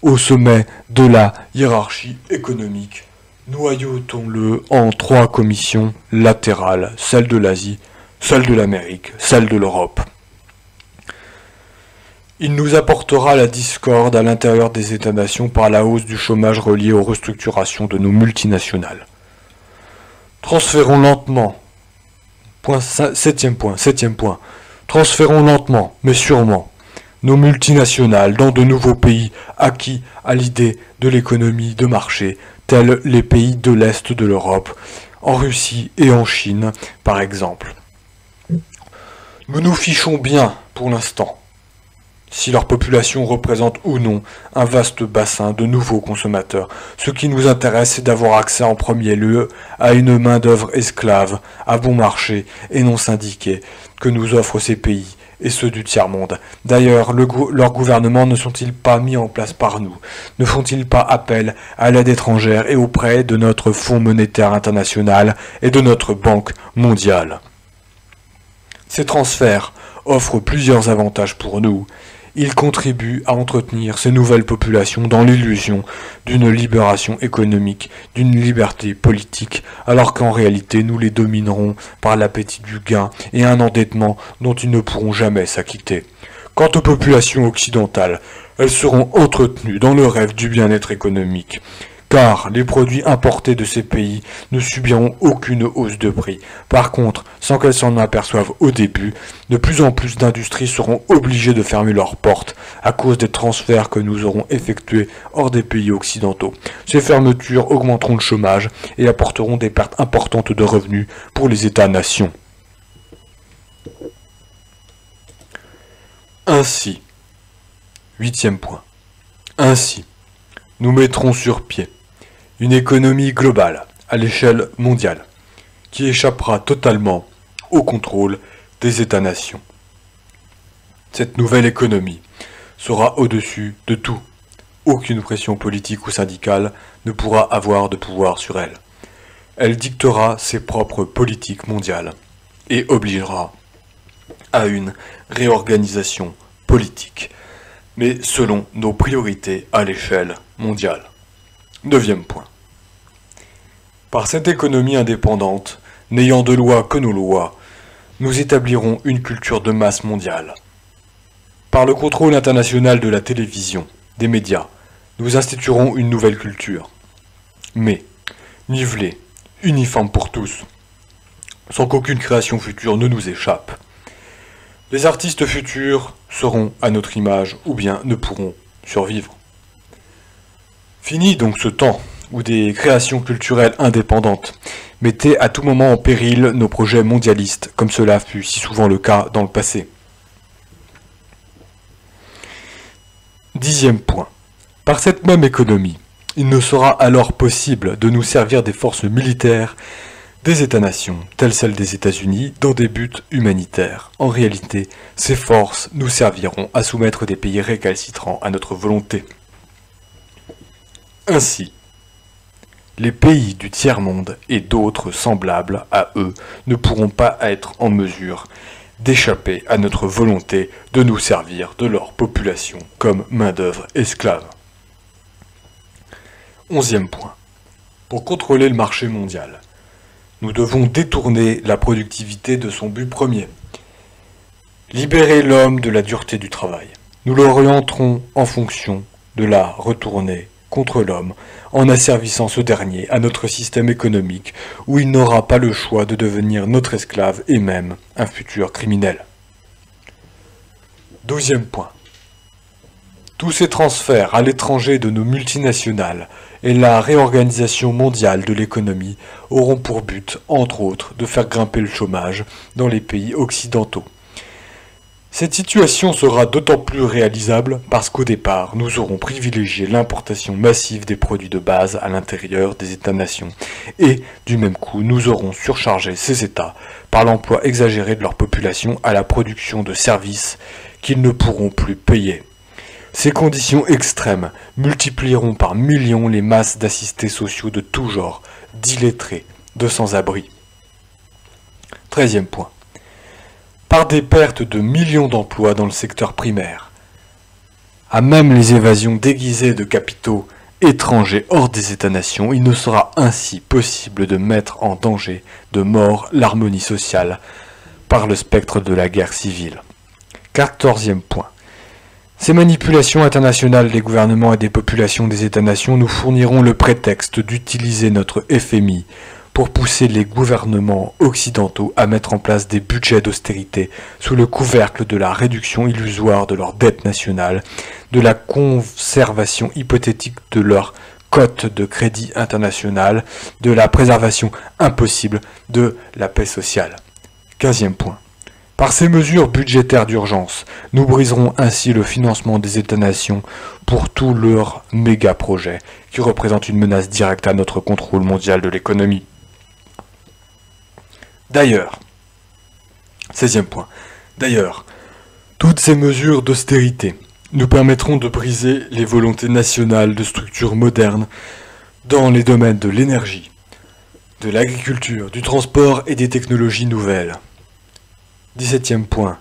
au sommet de la hiérarchie économique, noyautons-le en 3 commissions latérales, celle de l'Asie, celle de l'Amérique, celle de l'Europe. Il nous apportera la discorde à l'intérieur des États-nations par la hausse du chômage relié aux restructurations de nos multinationales. Transférons lentement. Septième point. Transférons lentement, mais sûrement, nos multinationales dans de nouveaux pays acquis à l'idée de l'économie de marché, tels les pays de l'Est de l'Europe, en Russie et en Chine, par exemple. Nous nous fichons bien, pour l'instant, si leur population représente ou non un vaste bassin de nouveaux consommateurs. Ce qui nous intéresse, c'est d'avoir accès en premier lieu à une main-d'œuvre esclave, à bon marché et non syndiquée, que nous offrent ces pays et ceux du tiers-monde. D'ailleurs, leurs gouvernements ne sont-ils pas mis en place par nous? Ne font-ils pas appel à l'aide étrangère et auprès de notre Fonds monétaire international et de notre Banque mondiale? Ces transferts offrent plusieurs avantages pour nous. Ils contribuent à entretenir ces nouvelles populations dans l'illusion d'une libération économique, d'une liberté politique, alors qu'en réalité nous les dominerons par l'appétit du gain et un endettement dont ils ne pourront jamais s'acquitter. Quant aux populations occidentales, elles seront entretenues dans le rêve du bien-être économique, car les produits importés de ces pays ne subiront aucune hausse de prix. Par contre, sans qu'elles s'en aperçoivent au début, de plus en plus d'industries seront obligées de fermer leurs portes à cause des transferts que nous aurons effectués hors des pays occidentaux. Ces fermetures augmenteront le chômage et apporteront des pertes importantes de revenus pour les États-nations. Ainsi, huitième point, ainsi, nous mettrons sur pied une économie globale à l'échelle mondiale qui échappera totalement au contrôle des États-nations. Cette nouvelle économie sera au-dessus de tout. Aucune pression politique ou syndicale ne pourra avoir de pouvoir sur elle. Elle dictera ses propres politiques mondiales et obligera à une réorganisation politique, mais selon nos priorités à l'échelle mondiale. Neuvième point. Par cette économie indépendante, n'ayant de loi que nos lois, nous établirons une culture de masse mondiale. Par le contrôle international de la télévision, des médias, nous instituerons une nouvelle culture. Mais, nivelée, uniforme pour tous, sans qu'aucune création future ne nous échappe. Les artistes futurs seront à notre image ou bien ne pourront survivre. Fini donc ce temps où des créations culturelles indépendantes mettaient à tout moment en péril nos projets mondialistes, comme cela fut si souvent le cas dans le passé. Dixième point. Par cette même économie, il ne sera alors possible de nous servir des forces militaires des États-nations, telles celles des États-Unis, dans des buts humanitaires. En réalité, ces forces nous serviront à soumettre des pays récalcitrants à notre volonté. Ainsi, les pays du tiers-monde et d'autres semblables à eux ne pourront pas être en mesure d'échapper à notre volonté de nous servir de leur population comme main-d'œuvre esclave. Onzième point. Pour contrôler le marché mondial, nous devons détourner la productivité de son but premier. Libérer l'homme de la dureté du travail. Nous l'orienterons en fonction de la retourner contre l'homme, en asservissant ce dernier à notre système économique, où il n'aura pas le choix de devenir notre esclave et même un futur criminel. Douzième point. Tous ces transferts à l'étranger de nos multinationales et la réorganisation mondiale de l'économie auront pour but, entre autres, de faire grimper le chômage dans les pays occidentaux. Cette situation sera d'autant plus réalisable parce qu'au départ, nous aurons privilégié l'importation massive des produits de base à l'intérieur des États-nations et, du même coup, nous aurons surchargé ces États par l'emploi exagéré de leur population à la production de services qu'ils ne pourront plus payer. Ces conditions extrêmes multiplieront par millions les masses d'assistés sociaux de tout genre, d'illettrés, de sans-abri. 13e point. Par des pertes de millions d'emplois dans le secteur primaire, à même les évasions déguisées de capitaux étrangers hors des États-nations, il ne sera ainsi possible de mettre en danger de mort l'harmonie sociale par le spectre de la guerre civile. 14e point. Ces manipulations internationales des gouvernements et des populations des États-nations nous fourniront le prétexte d'utiliser notre FMI pour pousser les gouvernements occidentaux à mettre en place des budgets d'austérité sous le couvercle de la réduction illusoire de leur dette nationale, de la conservation hypothétique de leur cote de crédit international, de la préservation impossible de la paix sociale. 15e point. Par ces mesures budgétaires d'urgence, nous briserons ainsi le financement des États-nations pour tous leurs méga-projets, qui représentent une menace directe à notre contrôle mondial de l'économie. D'ailleurs, 16e point, d'ailleurs, toutes ces mesures d'austérité nous permettront de briser les volontés nationales de structures modernes dans les domaines de l'énergie, de l'agriculture, du transport et des technologies nouvelles. 17e point.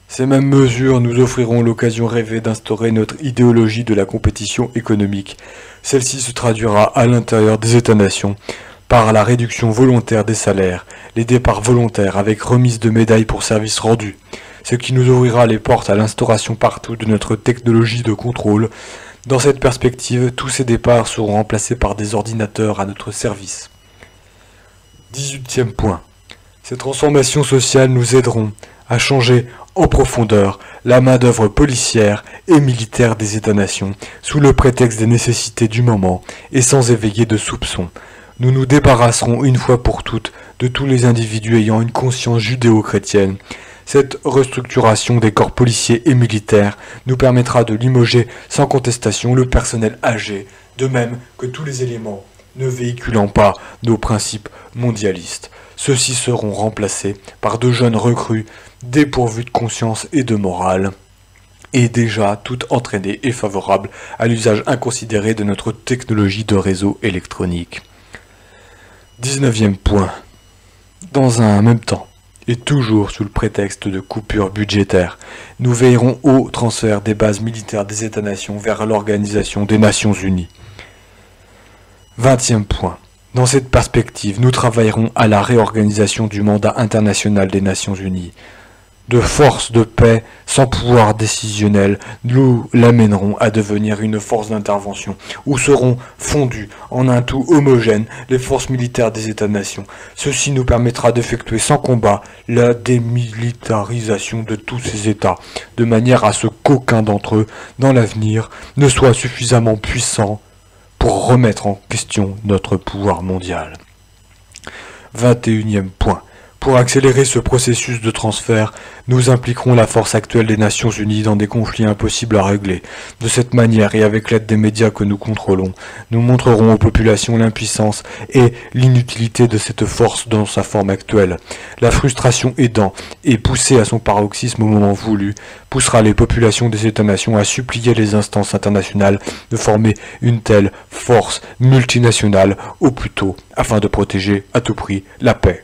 Ces mêmes mesures nous offriront l'occasion rêvée d'instaurer notre idéologie de la compétition économique. Celle-ci se traduira à l'intérieur des États-nations par la réduction volontaire des salaires, les départs volontaires avec remise de médailles pour services rendus, ce qui nous ouvrira les portes à l'instauration partout de notre technologie de contrôle. Dans cette perspective, tous ces départs seront remplacés par des ordinateurs à notre service. 18e point. Ces transformations sociales nous aideront à changer en profondeur la main-d'œuvre policière et militaire des États-nations, sous le prétexte des nécessités du moment et sans éveiller de soupçons. Nous nous débarrasserons une fois pour toutes de tous les individus ayant une conscience judéo-chrétienne. Cette restructuration des corps policiers et militaires nous permettra de limoger sans contestation le personnel âgé, de même que tous les éléments ne véhiculant pas nos principes mondialistes. Ceux-ci seront remplacés par de jeunes recrues dépourvus de conscience et de morale, et déjà toutes entraînées et favorables à l'usage inconsidéré de notre technologie de réseau électronique. 19e point. Dans un même temps, et toujours sous le prétexte de coupures budgétaires, nous veillerons au transfert des bases militaires des États-nations vers l'Organisation des Nations Unies. 20e point. Dans cette perspective, nous travaillerons à la réorganisation du mandat international des Nations Unies. De force de paix sans pouvoir décisionnel, nous l'amènerons à devenir une force d'intervention, où seront fondues en un tout homogène les forces militaires des États-nations. Ceci nous permettra d'effectuer sans combat la démilitarisation de tous ces États, de manière à ce qu'aucun d'entre eux, dans l'avenir, ne soit suffisamment puissant pour remettre en question notre pouvoir mondial. 21e point. Pour accélérer ce processus de transfert, nous impliquerons la force actuelle des Nations Unies dans des conflits impossibles à régler. De cette manière, et avec l'aide des médias que nous contrôlons, nous montrerons aux populations l'impuissance et l'inutilité de cette force dans sa forme actuelle. La frustration aidant, et poussée à son paroxysme au moment voulu, poussera les populations des États-nations à supplier les instances internationales de former une telle force multinationale au plus tôt, afin de protéger à tout prix la paix.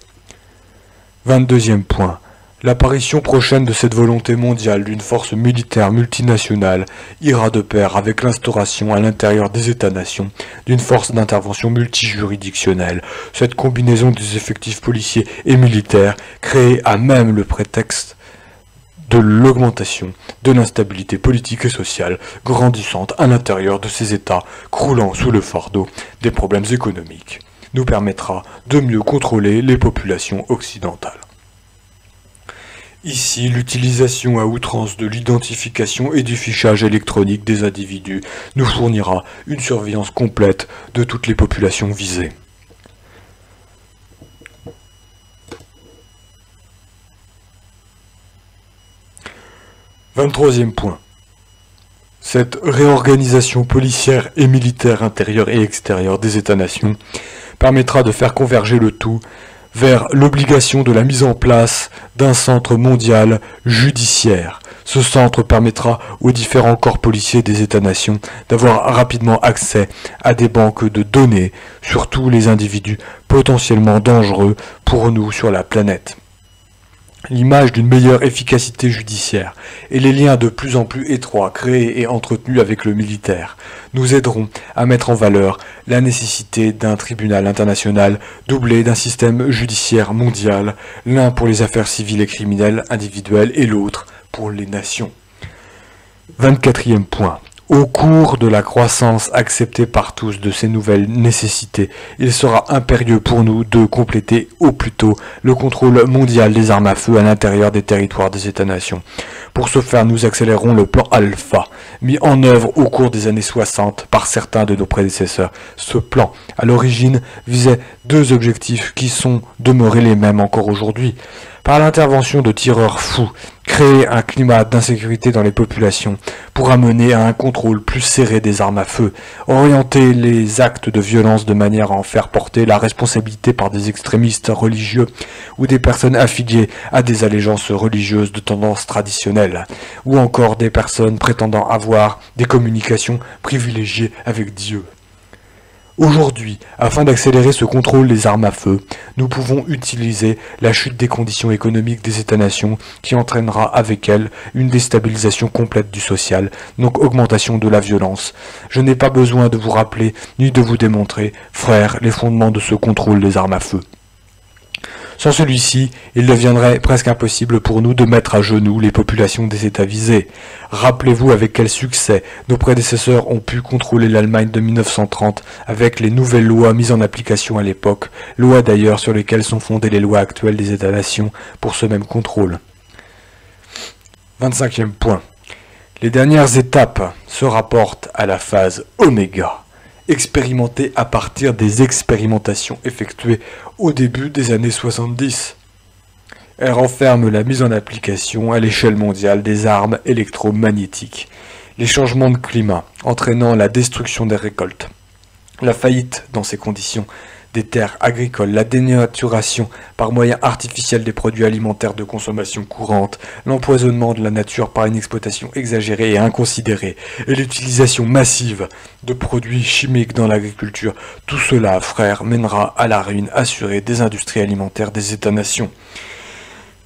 22e point. L'apparition prochaine de cette volonté mondiale d'une force militaire multinationale ira de pair avec l'instauration à l'intérieur des États-nations d'une force d'intervention multijuridictionnelle. Cette combinaison des effectifs policiers et militaires créée à même le prétexte de l'augmentation de l'instabilité politique et sociale grandissante à l'intérieur de ces États croulant sous le fardeau des problèmes économiques, nous permettra de mieux contrôler les populations occidentales. Ici, l'utilisation à outrance de l'identification et du fichage électronique des individus nous fournira une surveillance complète de toutes les populations visées. « 23e point. Cette réorganisation policière et militaire intérieure et extérieure des États-nations permettra de faire converger le tout vers l'obligation de la mise en place d'un centre mondial judiciaire. Ce centre permettra aux différents corps policiers des États-nations d'avoir rapidement accès à des banques de données sur tous les individus potentiellement dangereux pour nous sur la planète. L'image d'une meilleure efficacité judiciaire et les liens de plus en plus étroits créés et entretenus avec le militaire nous aideront à mettre en valeur la nécessité d'un tribunal international doublé d'un système judiciaire mondial, l'un pour les affaires civiles et criminelles individuelles et l'autre pour les nations. 24e point. Au cours de la croissance acceptée par tous de ces nouvelles nécessités, il sera impérieux pour nous de compléter au plus tôt le contrôle mondial des armes à feu à l'intérieur des territoires des États-nations. Pour ce faire, nous accélérons le plan Alpha, mis en œuvre au cours des années 60 par certains de nos prédécesseurs. Ce plan, à l'origine, visait deux objectifs qui sont demeurés les mêmes encore aujourd'hui. Par l'intervention de tireurs fous, créer un climat d'insécurité dans les populations pour amener à un contrôle plus serré des armes à feu, orienter les actes de violence de manière à en faire porter la responsabilité par des extrémistes religieux ou des personnes affiliées à des allégeances religieuses de tendance traditionnelle, ou encore des personnes prétendant avoir des communications privilégiées avec Dieu. Aujourd'hui, afin d'accélérer ce contrôle des armes à feu, nous pouvons utiliser la chute des conditions économiques des États-nations qui entraînera avec elle une déstabilisation complète du social, donc augmentation de la violence. Je n'ai pas besoin de vous rappeler ni de vous démontrer, frères, les fondements de ce contrôle des armes à feu. Sans celui-ci, il deviendrait presque impossible pour nous de mettre à genoux les populations des États visés. Rappelez-vous avec quel succès nos prédécesseurs ont pu contrôler l'Allemagne de 1930 avec les nouvelles lois mises en application à l'époque, lois d'ailleurs sur lesquelles sont fondées les lois actuelles des États-nations pour ce même contrôle. 25e point. Les dernières étapes se rapportent à la phase oméga, expérimentée à partir des expérimentations effectuées au début des années 70. Elle renferme la mise en application à l'échelle mondiale des armes électromagnétiques, les changements de climat entraînant la destruction des récoltes, la faillite dans ces conditions des terres agricoles, la dénaturation par moyens artificiels des produits alimentaires de consommation courante, l'empoisonnement de la nature par une exploitation exagérée et inconsidérée, et l'utilisation massive de produits chimiques dans l'agriculture. Tout cela, frères, mènera à la ruine assurée des industries alimentaires des États-nations.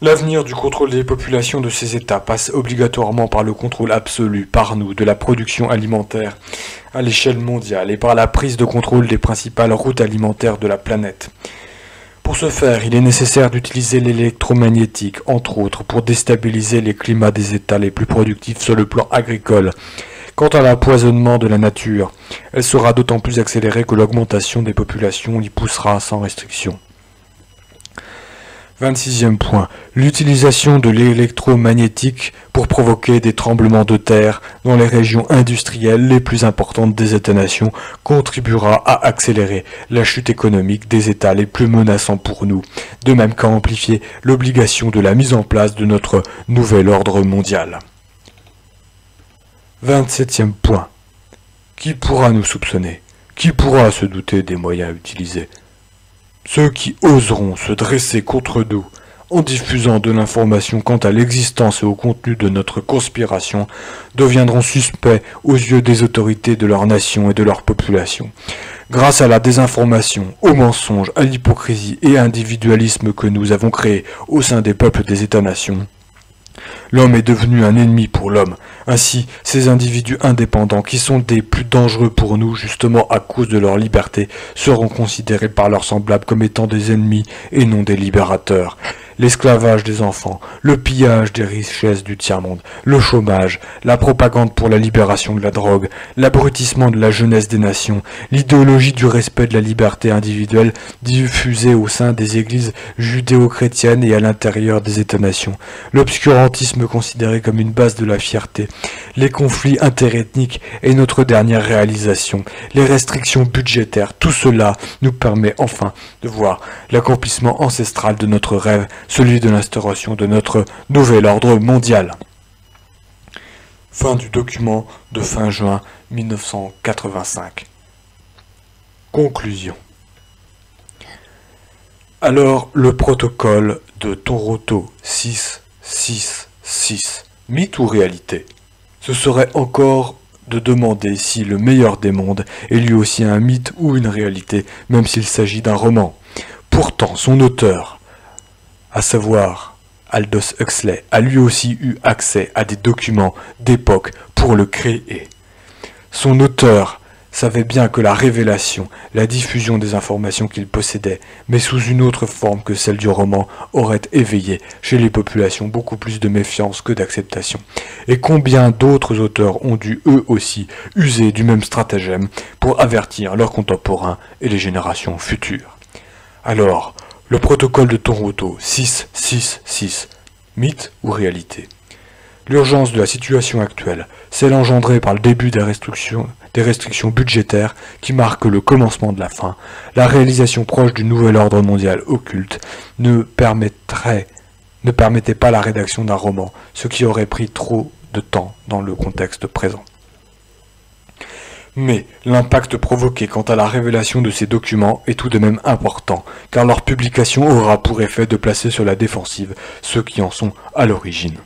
L'avenir du contrôle des populations de ces États passe obligatoirement par le contrôle absolu, par nous, de la production alimentaire à l'échelle mondiale et par la prise de contrôle des principales routes alimentaires de la planète. Pour ce faire, il est nécessaire d'utiliser l'électromagnétique, entre autres, pour déstabiliser les climats des États les plus productifs sur le plan agricole. Quant à l'empoisonnement de la nature, elle sera d'autant plus accélérée que l'augmentation des populations y poussera sans restriction. 26e point. L'utilisation de l'électromagnétique pour provoquer des tremblements de terre dans les régions industrielles les plus importantes des États-nations contribuera à accélérer la chute économique des États les plus menaçants pour nous, de même qu'à amplifier l'obligation de la mise en place de notre nouvel ordre mondial. 27e point. Qui pourra nous soupçonner? Qui pourra se douter des moyens utilisés? Ceux qui oseront se dresser contre nous en diffusant de l'information quant à l'existence et au contenu de notre conspiration deviendront suspects aux yeux des autorités de leur nation et de leur population. Grâce à la désinformation, aux mensonges, à l'hypocrisie et à l'individualisme que nous avons créés au sein des peuples des États-nations, l'homme est devenu un ennemi pour l'homme. Ainsi, ces individus indépendants, qui sont des plus dangereux pour nous, justement à cause de leur liberté, seront considérés par leurs semblables comme étant des ennemis et non des libérateurs. L'esclavage des enfants, le pillage des richesses du tiers-monde, le chômage, la propagande pour la libération de la drogue, l'abrutissement de la jeunesse des nations, l'idéologie du respect de la liberté individuelle diffusée au sein des églises judéo-chrétiennes et à l'intérieur des États-nations, l'obscurantisme considéré comme une base de la fierté, les conflits interethniques et notre dernière réalisation, les restrictions budgétaires, tout cela nous permet enfin de voir l'accomplissement ancestral de notre rêve, celui de l'instauration de notre nouvel ordre mondial. Fin du document de fin juin 1985. Conclusion. Alors, le protocole de Toronto 666, mythe ou réalité? Ce serait encore de demander si le meilleur des mondes est lui aussi un mythe ou une réalité, même s'il s'agit d'un roman. Pourtant, son auteur, à savoir Aldous Huxley, a lui aussi eu accès à des documents d'époque pour le créer. Son auteur savait bien que la révélation, la diffusion des informations qu'il possédait, mais sous une autre forme que celle du roman, aurait éveillé chez les populations beaucoup plus de méfiance que d'acceptation. Et combien d'autres auteurs ont dû eux aussi user du même stratagème pour avertir leurs contemporains et les générations futures. Alors, le protocole de Toronto 666, mythe ou réalité? L'urgence de la situation actuelle, celle engendrée par le début des restrictions budgétaires qui marquent le commencement de la fin, la réalisation proche du nouvel ordre mondial occulte, ne permettait pas la rédaction d'un roman, ce qui aurait pris trop de temps dans le contexte présent. Mais l'impact provoqué quant à la révélation de ces documents est tout de même important, car leur publication aura pour effet de placer sur la défensive ceux qui en sont à l'origine.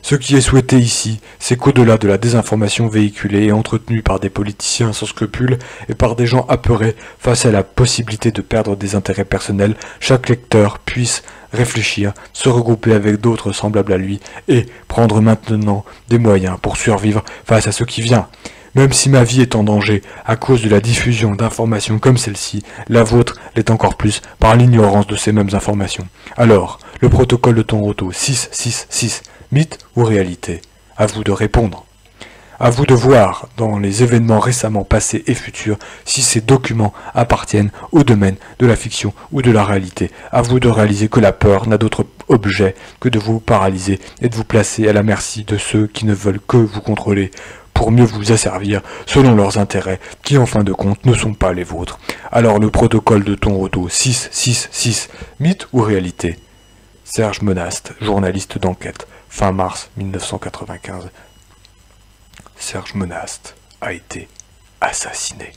Ce qui est souhaité ici, c'est qu'au-delà de la désinformation véhiculée et entretenue par des politiciens sans scrupules et par des gens apeurés face à la possibilité de perdre des intérêts personnels, chaque lecteur puisse réfléchir, se regrouper avec d'autres semblables à lui et prendre maintenant des moyens pour survivre face à ce qui vient. Même si ma vie est en danger à cause de la diffusion d'informations comme celle-ci, la vôtre l'est encore plus par l'ignorance de ces mêmes informations. Alors, le protocole de Toronto 666, mythe ou réalité? À vous de répondre. À vous de voir, dans les événements récemment passés et futurs, si ces documents appartiennent au domaine de la fiction ou de la réalité. À vous de réaliser que la peur n'a d'autre objet que de vous paralyser et de vous placer à la merci de ceux qui ne veulent que vous contrôler pour mieux vous asservir selon leurs intérêts, qui en fin de compte ne sont pas les vôtres. Alors le protocole de Toronto 666, mythe ou réalité? Serge Monast, journaliste d'enquête, fin mars 1995. Serge Monast a été assassiné.